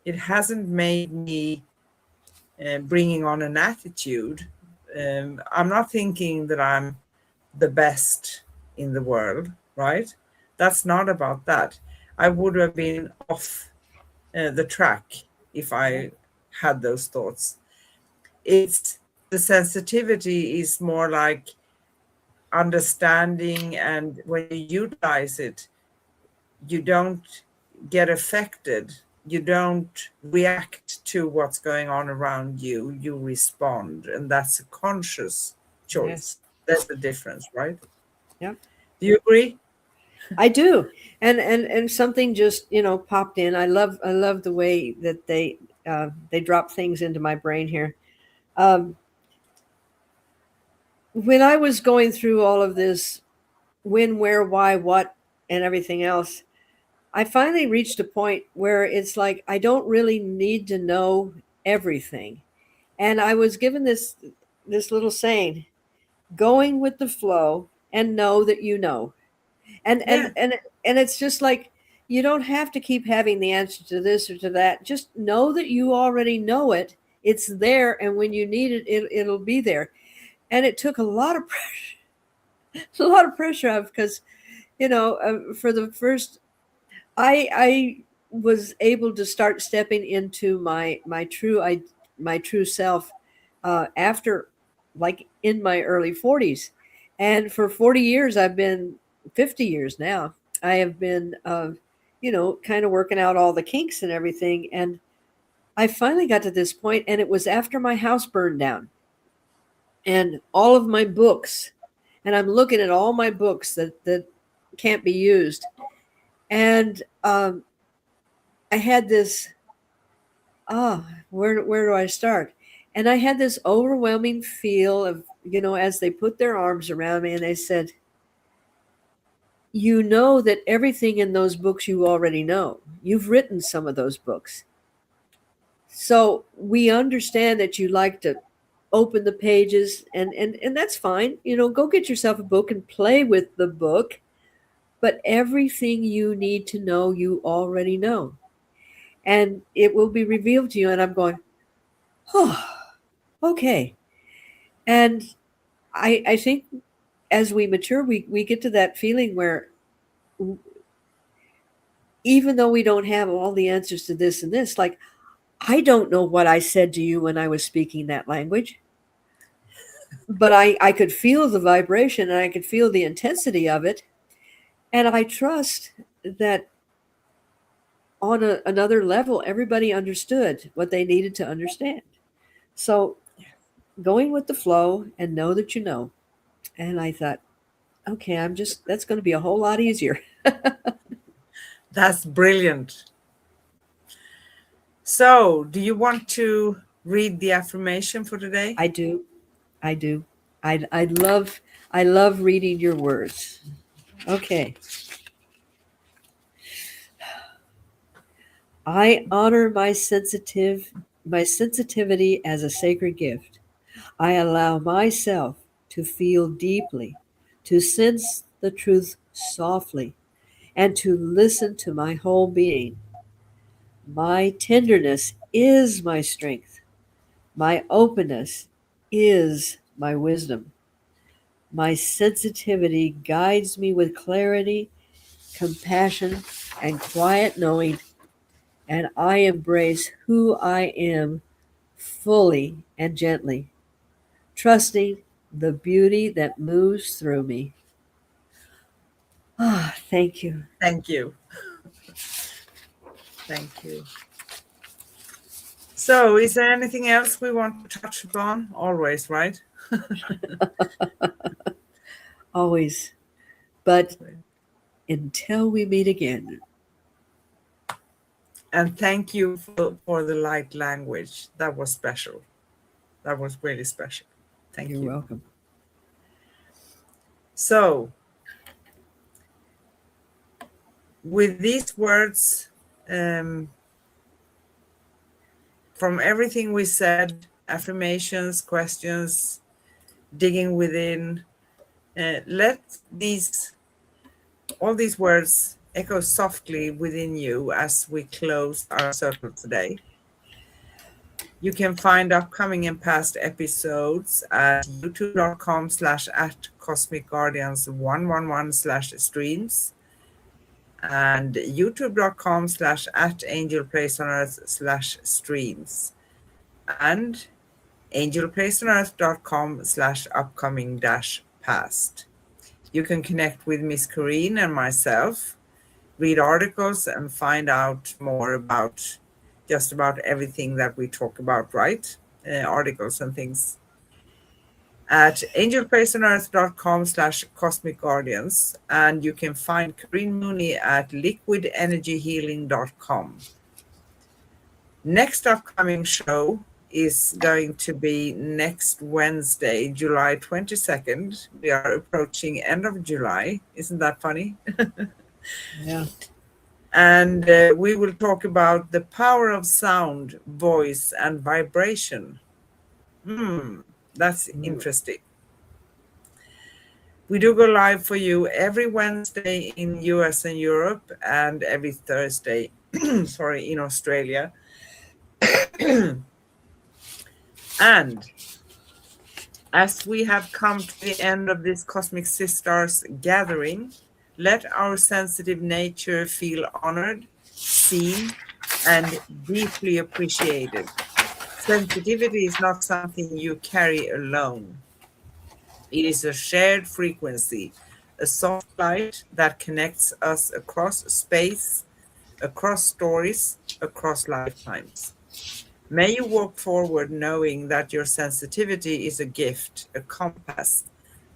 Speaker 1: it hasn't made me bringing on an attitude. I'm not thinking that I'm the best in the world, right? That's not about that. I would have been off the track if I had those thoughts. It's the sensitivity is more like understanding, and when you utilize it, you don't get affected. You don't react to what's going on around you. You respond, and that's a conscious
Speaker 2: Yes.
Speaker 1: choice. That's the difference, right?
Speaker 2: Yeah.
Speaker 1: Do you agree?
Speaker 2: I do. And something just, popped in. I love the way that they drop things into my brain here. Um, when I was going through all of this when, where, why, what, and everything else, I finally reached a point where it's like I don't really need to know everything. And I was given this little saying, going with the flow and know that you know. And
Speaker 1: Yeah.
Speaker 2: and and and it's just like you don't have to keep having the answer to this or to that. Just know that you already know it. It's there, and when you need it, it'll be there. And it took a lot of pressure, a lot of pressure off because for the first I was able to start stepping into my true self after, like, in my early 40s, and for 40 years I've been 50 years now. I have been kind of working out all the kinks and everything, and I finally got to this point, and it was after my house burned down and all of my books, and I'm looking at all my books that can't be used, and I had this, where do I start? And I had this overwhelming feel of, as they put their arms around me and they said, you know that everything in those books you already know. You've written some of those books. So we understand that you like to open the pages, and that's fine. Go get yourself a book and play with the book. But everything you need to know, you already know. And it will be revealed to you. And I'm going, oh, okay. And I think as we mature, we get to that feeling where, even though we don't have all the answers to this and this, like, I don't know what I said to you when I was speaking that language, but I could feel the vibration and I could feel the intensity of it. And I trust that on another level, everybody understood what they needed to understand. So going with the flow and know that you know. And I thought, okay, that's going to be a whole lot easier.
Speaker 1: That's brilliant. So, do you want to read the affirmation for today?
Speaker 2: I do. I do. I love reading your words. Okay. I honor my sensitivity as a sacred gift. I allow myself to feel deeply, to sense the truth softly, and to listen to my whole being. My tenderness is my strength. My openness is my wisdom. My sensitivity guides me with clarity, compassion, and quiet knowing, and I embrace who I am fully and gently, trusting the beauty that moves through me. Thank you.
Speaker 1: Thank you. Thank you. So, is there anything else we want to touch upon? Always, right?
Speaker 2: Always. But until we meet again,
Speaker 1: And thank you for the light language. That was special. That was really special. Thank
Speaker 2: you're
Speaker 1: you.
Speaker 2: welcome.
Speaker 1: So, with these words, from everything we said, affirmations, questions, digging within, let all these words echo softly within you as we close our circle today. You can find upcoming and past episodes at youtube.com/@cosmicguardians111/streams and youtube.com/@angelplaceonearth/streams. and angelplaceonearth.com/upcoming-past. You can connect with Miss Corrine and myself, read articles, and find out more about just about everything that we talk about, right? Articles and things at angelplaceonearth.com/cosmic guardians. And you can find Corrine Mooney at liquidenergyhealing.com. Next upcoming show is going to be next Wednesday, July 22nd. We are approaching end of July. Isn't that funny?
Speaker 2: Yeah.
Speaker 1: And we will talk about the power of sound, voice, and vibration. That's interesting. We do go live for you every Wednesday in US and Europe, and every Thursday, in Australia. And as we have come to the end of this Cosmic Sis-Stars gathering, let our sensitive nature feel honored, seen, and deeply appreciated. Sensitivity is not something you carry alone. It is a shared frequency, a soft light that connects us across space, across stories, across lifetimes. May you walk forward knowing that your sensitivity is a gift, a compass,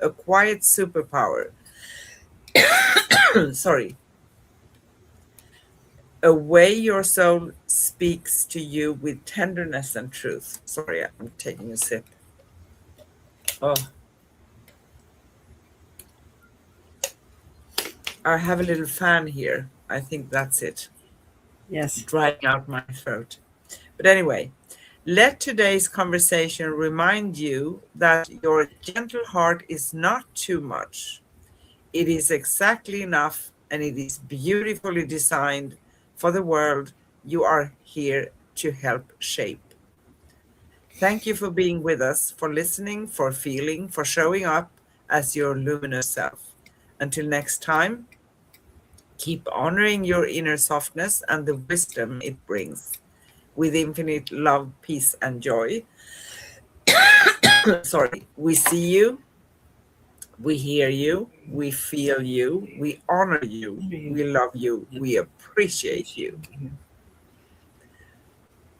Speaker 1: a quiet superpower. Sorry. A way your soul speaks to you with tenderness and truth. Sorry, I'm taking a sip. Oh. I have a little fan here. I think that's it.
Speaker 2: Yes.
Speaker 1: Drying out my throat. But anyway, let today's conversation remind you that your gentle heart is not too much. It is exactly enough, and it is beautifully designed for the world you are here to help shape. Thank you for being with us, for listening, for feeling, for showing up as your luminous self. Until next time, keep honoring your inner softness and the wisdom it brings with infinite love, peace, and joy. Sorry, we see you, we hear you, we feel you, we honor you, we love you, we appreciate you.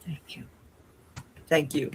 Speaker 2: Thank you.
Speaker 1: Thank you.